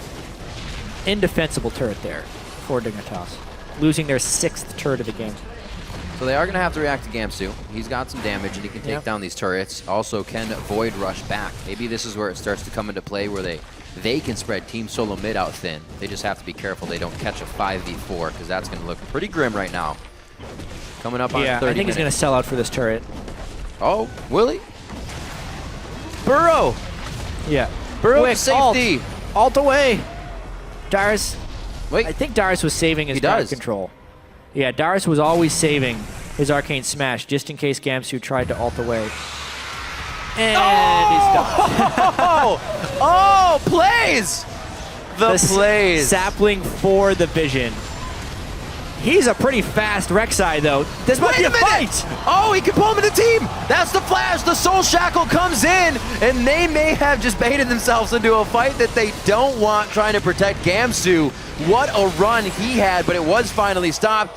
Indefensible turret there for Dignitas, losing their 6th turret of the game. So they are going to have to react to Gamsu. He's got some damage and he can take down these turrets. Also can Void Rush back. Maybe this is where it starts to come into play, where they can spread Team SoloMid out thin. They just have to be careful they don't catch a 5v4, because that's going to look pretty grim right now. Coming up on 30 I think minutes. he's going to sell out for this turret. Oh, will he? Burrow! Yeah. Burrow Quick, safety! Alt away! Darius, Wait. I think Darius was saving his guard control. Yeah, Darius was always saving his Arcane Smash just in case Gamsu tried to ult away. And he's done. Oh, plays! The plays. Sapling for the vision. He's a pretty fast Rek'Sai, though. This might be a fight! Oh, he can pull him in the team! That's the flash! The Soul Shackle comes in, and they may have just baited themselves into a fight that they don't want, trying to protect Gamsu. What a run he had, but it was finally stopped.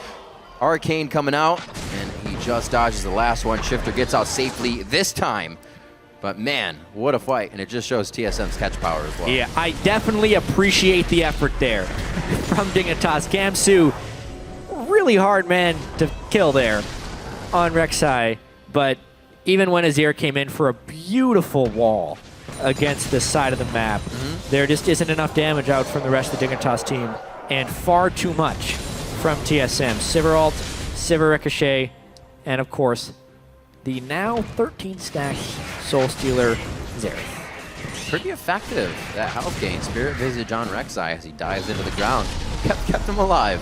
Arcane coming out, and he just dodges the last one. Shifter gets out safely this time. But man, what a fight, and it just shows TSM's catch power as well. Yeah, I definitely appreciate the effort there from Dignitas. Gamsu, really hard man to kill there on Rek'Sai, but even when Azir came in for a beautiful wall against the side of the map, there just isn't enough damage out from the rest of the Dignitas team, and far too much from TSM. Sivir ult, Sivir Ricochet, and of course, the now 13-stack Soul Stealer Xerath. Pretty effective, that health gain. Spirit Visage on Rek'Sai as he dives into the ground. Kept him alive.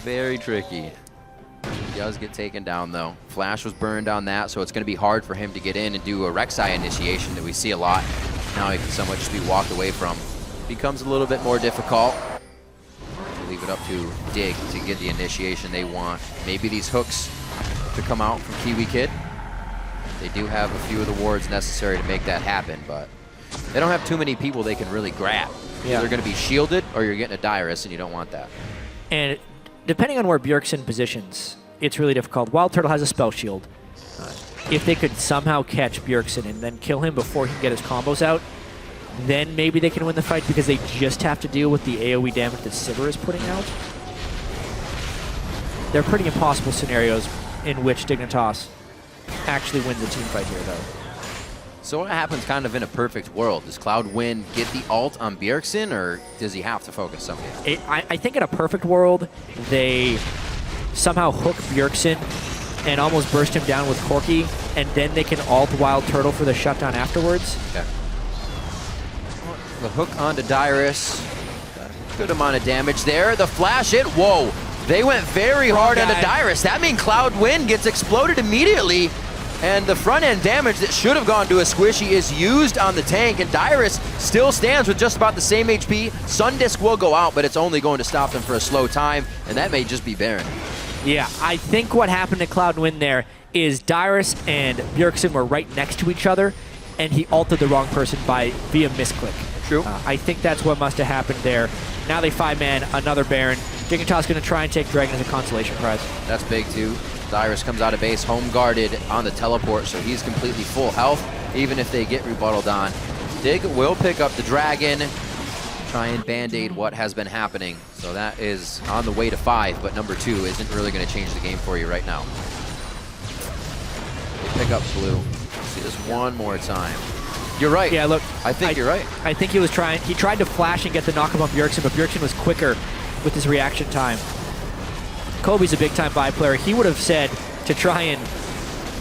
Very tricky. He does get taken down though. Flash was burned on that, so it's going to be hard for him to get in and do a Rek'Sai initiation that we see a lot. Now he can somewhat just be walked away from. Becomes a little bit more difficult. We'll leave it up to Dig to get the initiation they want. Maybe these hooks to come out from Kiwi Kid. They do have a few of the wards necessary to make that happen, but they don't have too many people they can really grab. Yeah. They're going to be shielded, or you're getting a Dyrus, and you don't want that. And depending on where Bjergsen positions, it's really difficult. Wild Turtle has a spell shield. If they could somehow catch Bjergsen and then kill him before he can get his combos out, then maybe they can win the fight because they just have to deal with the AoE damage that Sivir is putting out. They're pretty impossible scenarios in which Dignitas actually wins the team fight here, though. So what happens kind of in a perfect world? Does Cloud9 get the ult on Bjergsen, or does he have to focus somebody else? I think in a perfect world, they somehow hook Bjergsen and almost burst him down with Corki, and then they can ult Wild Turtle for the shutdown afterwards. Okay. The hook onto Dyrus. Got a good amount of damage there. The flash hit. Whoa. They went very hard onto Dyrus. That means Cloud9 gets exploded immediately. And the front end damage that should have gone to a squishy is used on the tank, and Dyrus still stands with just about the same HP. Sundisk will go out, but it's only going to stop them for a slow time, and that may just be Baron. Yeah, I think what happened to Cloud9 there is Dyrus and Bjergsen were right next to each other, and he ulted the wrong person via misclick. True. I think that's what must have happened there. Now they 5-man, another Baron. Dignitas going to try and take Dragon as a consolation prize. That's big too. Dyrus comes out of base, home guarded on the teleport, so he's completely full health, even if they get rebuttaled on. Dig will pick up the Dragon, try and band-aid what has been happening. So that is on the way to 5, but number 2 isn't really going to change the game for you right now. They pick up Blue. Let's see this one more time. You're right. Yeah, look. I think you're right. I think he tried to flash and get the knock-up on Bjergsen, but Bjergsen was quicker with his reaction time. Kobe's a big-time buy player. He would have said to try and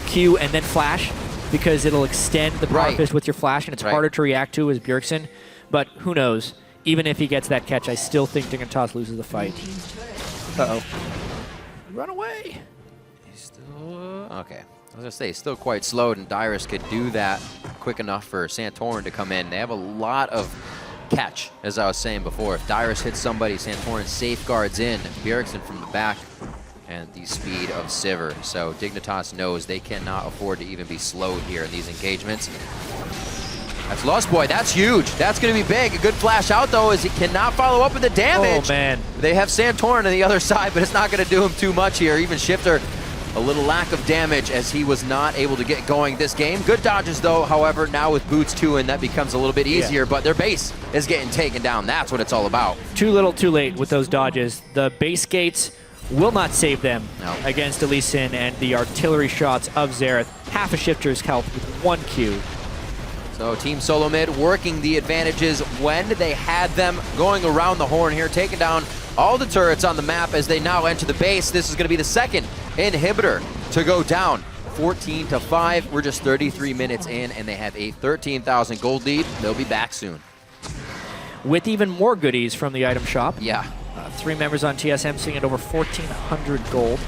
Q and then flash because it'll extend the power fist with your flash, and it's harder to react to as Bjergsen. But who knows? Even if he gets that catch, I still think Dignitas loses the fight. Uh-oh. Run away. He's still... okay. I was going to say, he's still quite slowed, and Dyrus could do that quick enough for Santorin to come in. They have a lot of catch, as I was saying before. If Dyrus hits somebody, Santorin safeguards in. Bjergsen from the back, and the speed of Sivir. So Dignitas knows they cannot afford to even be slowed here in these engagements. That's Lost Boy. That's huge. That's going to be big. A good flash out, though, as he cannot follow up with the damage. Oh, man. They have Santorin on the other side, but it's not going to do him too much here. Even Shifter, a little lack of damage as he was not able to get going this game. Good dodges, though, however, now with Boots 2, and that becomes a little bit easier, but their base is getting taken down. That's what it's all about. Too little, too late with those dodges. The base gates will not save them against Elysin, and the artillery shots of Xerath. Half a Shifter's health with 1 Q. So Team SoloMid working the advantages when they had them, going around the horn here, taking down all the turrets on the map as they now enter the base. This is going to be the second inhibitor to go down. 14-5. We're just 33 minutes in, and they have a 13,000 gold lead. They'll be back soon. With even more goodies from the item shop. Yeah. 3 members on TSM sitting at over 1,400 gold.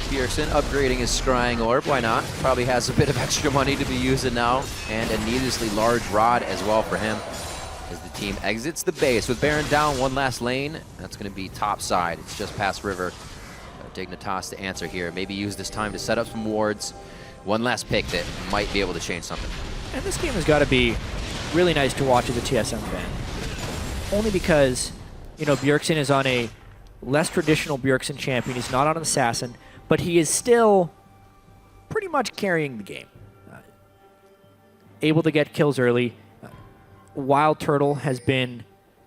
Bjergsen upgrading his Scrying Orb, why not? Probably has a bit of extra money to be using now, and a needlessly large rod as well for him as the team exits the base. With Baron down, one last lane. That's going to be top side. It's just past river. Dignitas to answer here. Maybe use this time to set up some wards. One last pick that might be able to change something. And this game has got to be really nice to watch as a TSM fan. Only because, you know, Bjergsen is on a less traditional Bjergsen champion. He's not on an assassin, but he is still pretty much carrying the game. able to get kills early. Wild Turtle has been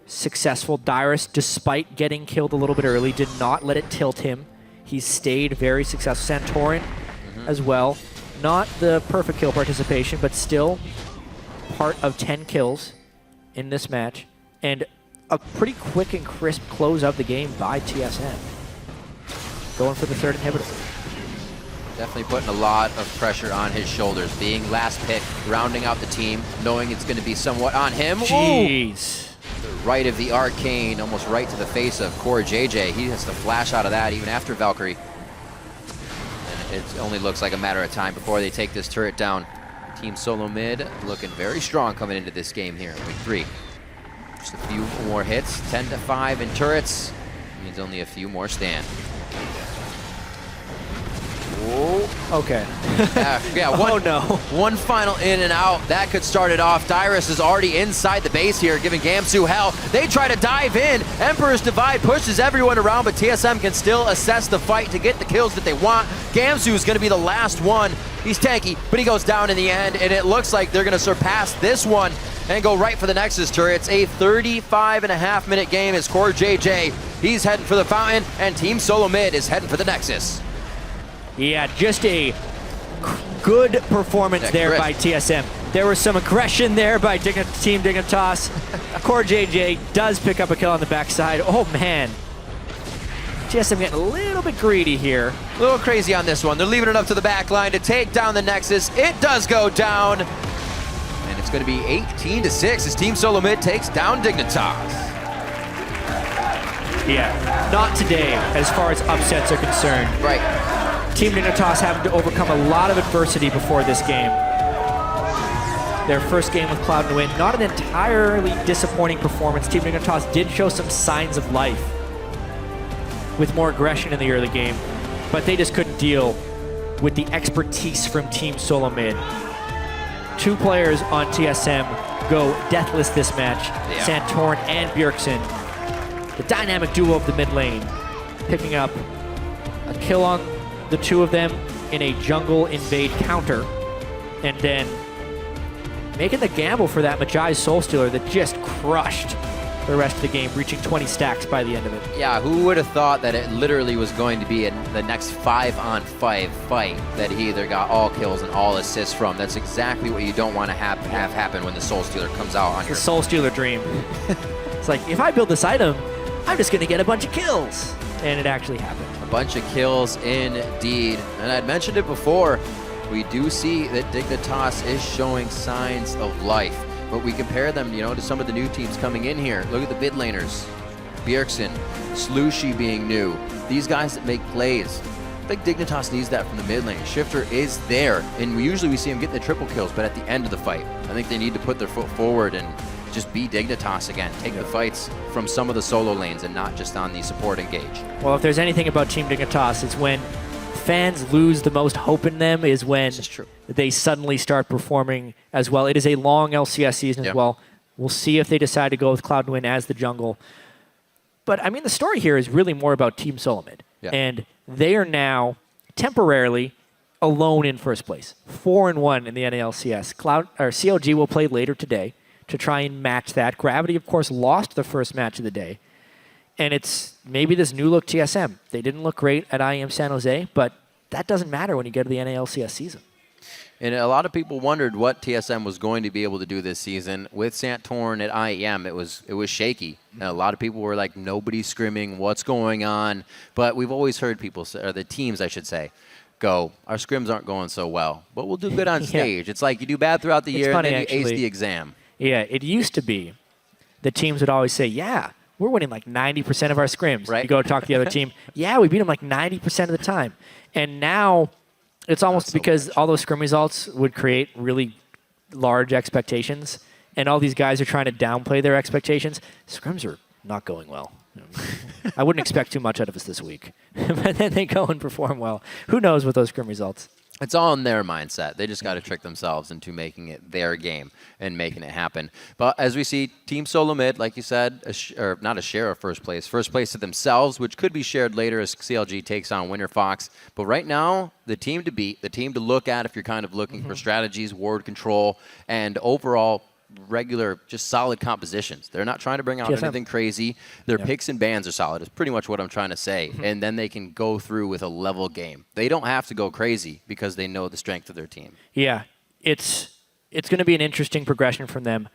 successful. Dyrus, despite getting killed a little bit early, did not let it tilt him. He's stayed very successful. Santorin as well. Not the perfect kill participation, but still part of 10 kills in this match. And a pretty quick and crisp close of the game by TSM. Going for the third inhibitor. Definitely putting a lot of pressure on his shoulders. Being last pick, rounding out the team, knowing it's going to be somewhat on him. Jeez. The right of the arcane, almost right to the face of Core JJ. He has to flash out of that even after Valkyrie. And it only looks like a matter of time before they take this turret down. Team SoloMid looking very strong coming into this game here. Week 3. Just a few more hits. 10-5 in turrets. Means only a few more stand. Okay. Yeah, one final in and out. That could start it off. Dyrus is already inside the base here, giving Gamsu hell. They try to dive in. Emperor's Divide pushes everyone around, but TSM can still assess the fight to get the kills that they want. Gamsu is going to be the last one. He's tanky, but he goes down in the end, and it looks like they're going to surpass this one and go right for the Nexus turret. It's a 35.5-minute game as Core JJ. He's heading for the Fountain, and Team SoloMid is heading for the Nexus. Yeah, just a good performance there by TSM. There was some aggression there by Team Dignitas. Core JJ does pick up a kill on the backside. Oh, man. TSM getting a little bit greedy here. A little crazy on this one. They're leaving it up to the back line to take down the Nexus. It does go down. And it's going to be 18-6 as Team SoloMid takes down Dignitas. Yeah, not today as far as upsets are concerned. Right. Team Dignitas having to overcome a lot of adversity before this game. Their first game with Cloud and Wind, not an entirely disappointing performance. Team Dignitas did show some signs of life with more aggression in the early game, but they just couldn't deal with the expertise from Team SoloMid. 2 players on TSM go deathless this match, Santorin and Bjergsen. The dynamic duo of the mid lane, picking up a kill on the 2 of them in a jungle invade counter, and then making the gamble for that Magi Soul Stealer that just crushed the rest of the game, reaching 20 stacks by the end of it. Yeah, who would have thought that it literally was going to be the next 5-on-5 fight that he either got all kills and all assists from. That's exactly what you don't want to have happen when the Soul Stealer comes out on The your... Soul Stealer dream. It's like, if I build this item, I'm just going to get a bunch of kills. And it actually happened. A bunch of kills indeed. And I'd mentioned it before, we do see that Dignitas is showing signs of life. But we compare them, to some of the new teams coming in here. Look at the mid laners. Bjergsen, Slushy being new. These guys that make plays. I think Dignitas needs that from the mid lane. Shifter is there, and usually we see him get the triple kills, but at the end of the fight, I think they need to put their foot forward and just be Dignitas again. Take the fights from some of the solo lanes and not just on the support engage. Well, if there's anything about Team Dignitas, it's when fans lose the most hope in them is when they suddenly start performing as well. It is a long LCS season as well. We'll see if they decide to go with Cloud and Wind as the jungle. But, I mean, the story here is really more about Team SoloMid. And they are now temporarily alone in first place. 4-1 in the NA LCS. CLG will play later today to try and match that. Gravity, of course, lost the first match of the day. And it's maybe this new look TSM. They didn't look great at IEM San Jose, but that doesn't matter when you get to the NA LCS season. And a lot of people wondered what TSM was going to be able to do this season. With Santorin at IEM, it was shaky. And a lot of people were like, nobody's scrimming, what's going on? But we've always heard people, or the teams, I should say, go, our scrims aren't going so well, but we'll do good on stage. It's like you do bad throughout the year, funny, and then you actually. ace the exam. Yeah, it used to be the teams would always say, yeah, we're winning like 90% of our scrims. Right. You go talk to the other team, yeah, we beat them like 90% of the time. And now it's almost because all those scrim results would create really large expectations, and all these guys are trying to downplay their expectations. Scrims are not going well. I wouldn't expect too much out of us this week. But then they go and perform well. Who knows with those scrim results? It's all in their mindset. They just got to trick themselves into making it their game and making it happen. But as we see, Team SoloMid, like you said, or not a share of first place to themselves, which could be shared later as CLG takes on Winter Fox. But right now, the team to beat, the team to look at if you're kind of looking for strategies, ward control, and overall regular, just solid compositions. They're not trying to bring out TSM. anything crazy. Their picks and bans are solid. It's pretty much what I'm trying to say. And then they can go through with a level game. They don't have to go crazy because they know the strength of their team. Yeah, it's going to be an interesting progression from them.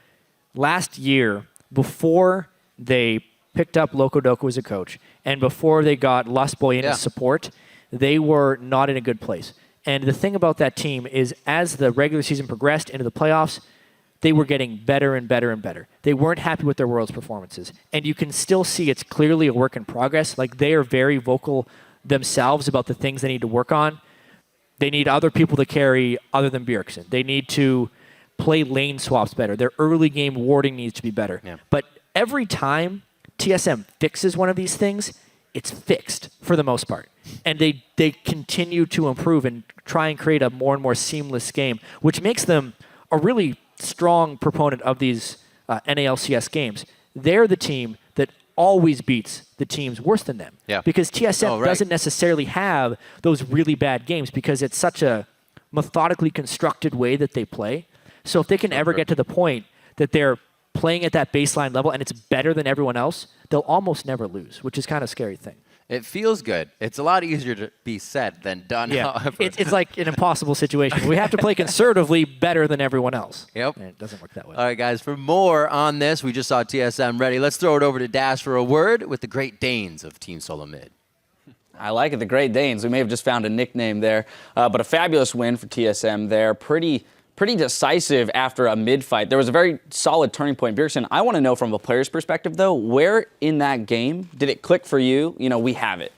Last year, before they picked up Locodoco as a coach, and before they got Lustboy in as support, they were not in a good place. And the thing about that team is, as the regular season progressed into the playoffs, they were getting better and better and better. They weren't happy with their Worlds performances. And you can still see it's clearly a work in progress. Like, they are very vocal themselves about the things they need to work on. They need other people to carry other than Bjergsen. They need to play lane swaps better. Their early game warding needs to be better. Yeah. But every time TSM fixes one of these things, it's fixed for the most part. And they continue to improve and try and create a more and more seamless game, which makes them a really strong proponent of these NA LCS games. They're the team that always beats the teams worse than them. Yeah. Because TSM doesn't necessarily have those really bad games because it's such a methodically constructed way that they play. So if they can ever get to the point that they're playing at that baseline level and it's better than everyone else, they'll almost never lose, which is kind of a scary thing. It feels good. It's a lot easier to be said than done, however. It's like an impossible situation. We have to play conservatively better than everyone else. Yep. And it doesn't work that way. All right, guys, for more on this, we just saw TSM ready. Let's throw it over to Dash for a word with the Great Danes of Team SoloMid. I like it, the Great Danes. We may have just found a nickname there, but a fabulous win for TSM there. Pretty decisive after a mid-fight. There was a very solid turning point. Bjergsen, I want to know from a player's perspective, though, where in that game did it click for you? You know, we have it.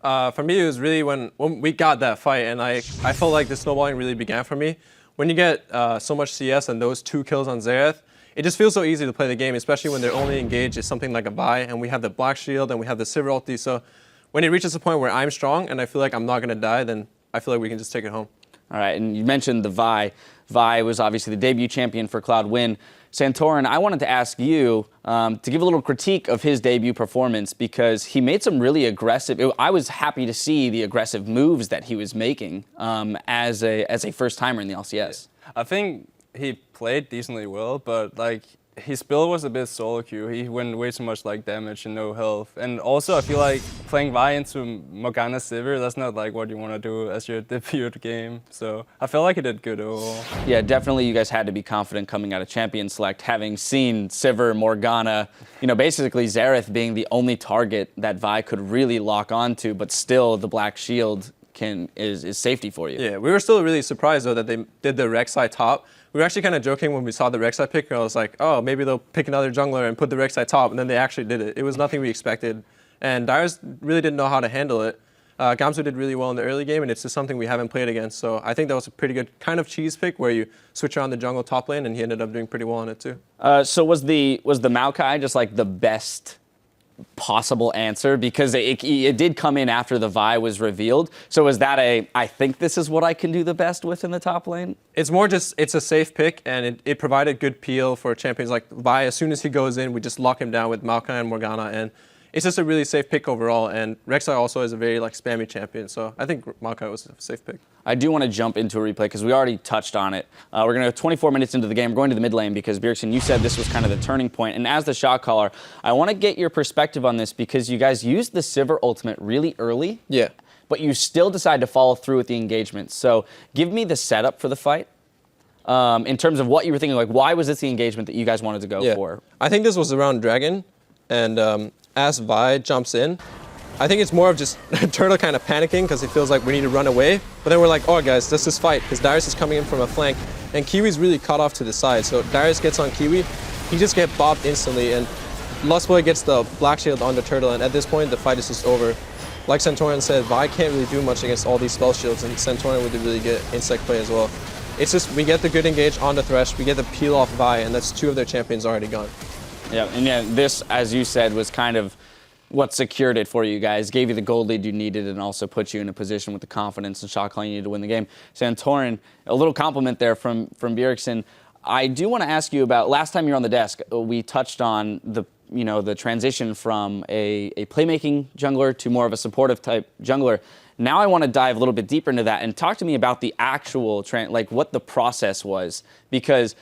For me, it was really when we got that fight, and I felt like the snowballing really began for me. When you get so much CS and those 2 kills on Xerath, it just feels so easy to play the game, especially when their only engage is something like a Vi, and we have the Black Shield, and we have the Sivir ulti. So when it reaches a point where I'm strong and I feel like I'm not going to die, then I feel like we can just take it home. All right, and you mentioned the Vi. Vi was obviously the debut champion for Cloud1. Santorin, I wanted to ask you to give a little critique of his debut performance because he made some really aggressive. I was happy to see the aggressive moves that he was making as a first timer in the LCS. I think he played decently well, but like his build was a bit solo queue. He went way too much like damage and no health. And also I feel like playing Vi into Morgana Sivir, that's not like what you want to do as your debut game. So I felt like he did good overall. Yeah, definitely you guys had to be confident coming out of Champion Select, having seen Sivir, Morgana, you know, basically Xerath being the only target that Vi could really lock onto, but still the Black Shield is safety for you. Yeah, we were still really surprised though that they did the Rek'Sai top. We were actually kind of joking when we saw the Rek'Sai pick. I was like, oh, maybe they'll pick another jungler and put the Rek'Sai top, and then they actually did it. It was nothing we expected, and Dyrus really didn't know how to handle it. Gamsu did really well in the early game, and it's just something we haven't played against. So I think that was a pretty good kind of cheese pick where you switch around the jungle top lane, and he ended up doing pretty well on it too. So was the Maokai just like the best possible answer because it did come in after the Vi was revealed? So was that I think this is what I can do the best with in the top lane? It's more just, it's a safe pick, and it provided good peel for champions like Vi. As soon as he goes in, we just lock him down with Maokai and Morgana, and it's just a really safe pick overall. And Rek'Sai also is a very like spammy champion, so I think Maokai was a safe pick. I do want to jump into a replay because we already touched on it. We're going to go 24 minutes into the game. We're going to the mid lane because, Bjergsen, you said this was kind of the turning point. And as the shot caller, I want to get your perspective on this because you guys used the Sivir ultimate really early. Yeah. But you still decided to follow through with the engagement. So give me the setup for the fight in terms of what you were thinking. Like, why was this the engagement that you guys wanted to go for? I think this was around Dragon, and as Vi jumps in, I think it's more of just Turtle kind of panicking because he feels like we need to run away. But then we're like, oh guys, let's just fight because Dyrus is coming in from a flank and Kiwi's really cut off to the side. So Dyrus gets on Kiwi, he just gets bopped instantly, and Lustboy gets the Black Shield on the Turtle, and at this point the fight is just over. Like Santorin said, Vi can't really do much against all these spell shields, and Santorin with a really good insect play as well. It's just we get the good engage on the Thresh, we get the peel off Vi, and that's 2 of their champions already gone. Yeah, and yeah, this, as you said, was kind of what secured it for you guys, gave you the gold lead you needed, and also put you in a position with the confidence and shot calling you needed to win the game. Santorin, a little compliment there from Bjergsen. I do want to ask you about, last time you were on the desk, we touched on the transition from a playmaking jungler to more of a supportive type jungler. Now I want to dive a little bit deeper into that and talk to me about the actual, like what the process was, because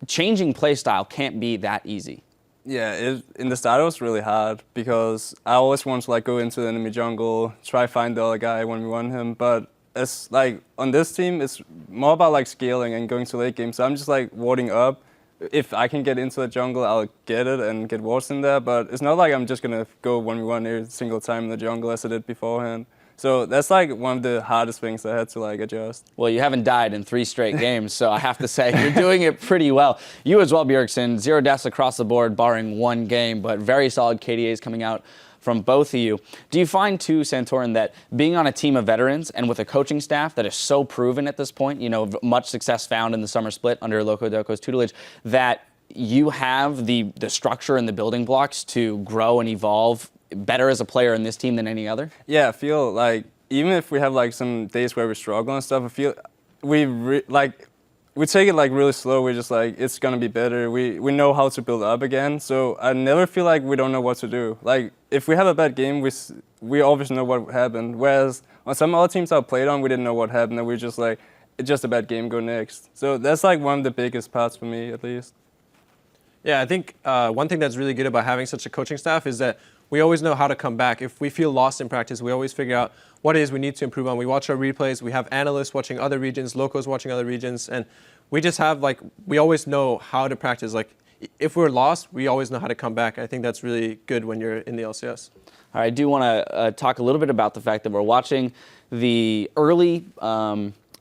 changing playstyle can't be that easy. Yeah, in the start it was really hard because I always want to like go into the enemy jungle, try find the other guy when we want him, but it's like on this team it's more about like scaling and going to late game. So I'm just like warding up. If I can get into the jungle, I'll get it and get wards in there, but it's not like I'm just gonna go 1v1 every single time in the jungle as I did beforehand. So that's like one of the hardest things I had to like adjust. Well, you haven't died in 3 straight games, so I have to say you're doing it pretty well. You as well, Bjergsen, 0 deaths across the board, barring 1 game, but very solid KDAs coming out from both of you. Do you find too, Santorin, that being on a team of veterans and with a coaching staff that is so proven at this point, you know, much success found in the summer split under Locodoco's tutelage, that you have the structure and the building blocks to grow and evolve better as a player in this team than any other? Yeah, I feel like even if we have like some days where we struggle and stuff, I feel we take it like really slow. We're just like, it's gonna be better. We know how to build up again. So I never feel like we don't know what to do. Like if we have a bad game, we always know what happened. Whereas on some other teams I played on, we didn't know what happened, and we just like, it's just a bad game, go next. So that's like one of the biggest parts for me, at least. Yeah, I think one thing that's really good about having such a coaching staff is that we always know how to come back. If we feel lost in practice, we always figure out what it is we need to improve on. We watch our replays, we have analysts watching other regions, locals watching other regions, and we just have like, we always know how to practice. Like if we're lost, we always know how to come back. I think that's really good when you're in the LCS. All right, I do want to talk a little bit about the fact that we're watching the early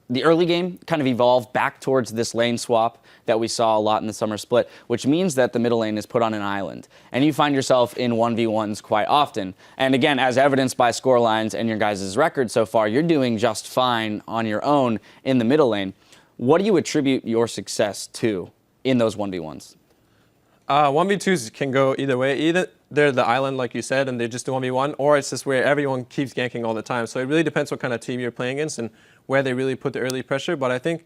game kind of evolve back towards this lane swap that we saw a lot in the summer split, which means that the middle lane is put on an island. And you find yourself in 1v1s quite often. And again, as evidenced by score lines and your guys' record so far, you're doing just fine on your own in the middle lane. What do you attribute your success to in those 1v1s? 1v2s can go either way. Either they're the island, like you said, and they just do 1v1, or it's just where everyone keeps ganking all the time. So it really depends what kind of team you're playing against and where they really put the early pressure. But I think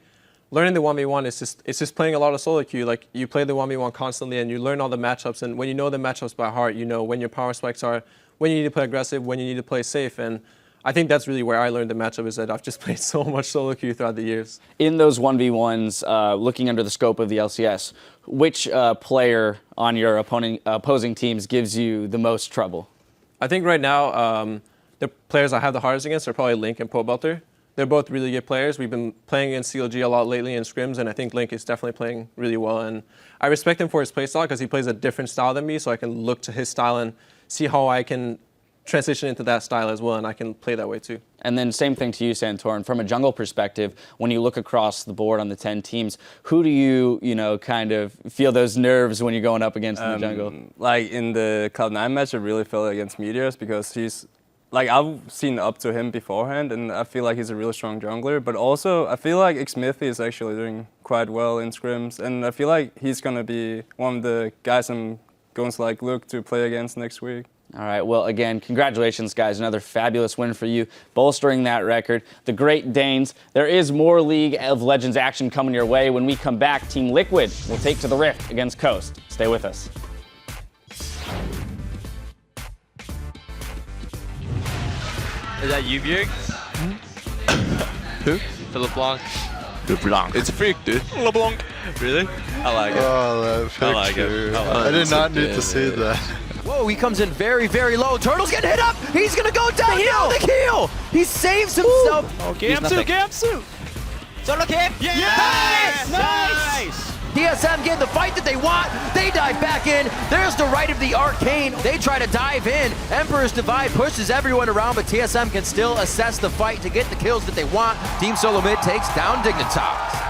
learning the 1v1 it's just playing a lot of solo queue. Like you play the 1v1 constantly and you learn all the matchups, and when you know the matchups by heart, you know when your power spikes are, when you need to play aggressive, when you need to play safe. And I think that's really where I learned the matchup, is that I've just played so much solo queue throughout the years. In those 1v1s, looking under the scope of the LCS, which player on your opposing teams gives you the most trouble? I think right now, the players I have the hardest against are probably Link and ProBelter. They're both really good players. We've been playing against CLG a lot lately in scrims, and I think Link is definitely playing really well. And I respect him for his playstyle because he plays a different style than me, so I can look to his style and see how I can transition into that style as well, and I can play that way too. And then same thing to you, Santorin. From a jungle perspective, when you look across the board on the 10 teams, who do you kind of feel those nerves when you're going up against in the jungle? Like in the Cloud9 match, I really felt against Meteors because he's, like I've seen up to him beforehand, and I feel like he's a really strong jungler. But also, I feel like Xmithy is actually doing quite well in scrims, and I feel like he's gonna be one of the guys I'm going to like look to play against next week. All right, well, again, congratulations, guys. Another fabulous win for you, bolstering that record. The Great Danes. There is more League of Legends action coming your way. When we come back, Team Liquid will take to the Rift against Coast. Stay with us. Is that you, Bjerg? Who? The LeBlanc. LeBlanc. It's a freak, dude. LeBlanc. Really? I like it. Oh, that picture. I like it. I did not need to see that. Whoa, he comes in very, very low. Turtle's getting hit up. He's going to go down. The heal. He saves himself. Oh, Gamsu. Solo kick. Yes! Nice! TSM getting the fight that they want. They dive back in. There's the right of the Arcane. They try to dive in. Emperor's Divide pushes everyone around, but TSM can still assess the fight to get the kills that they want. Team SoloMid takes down Dignitas.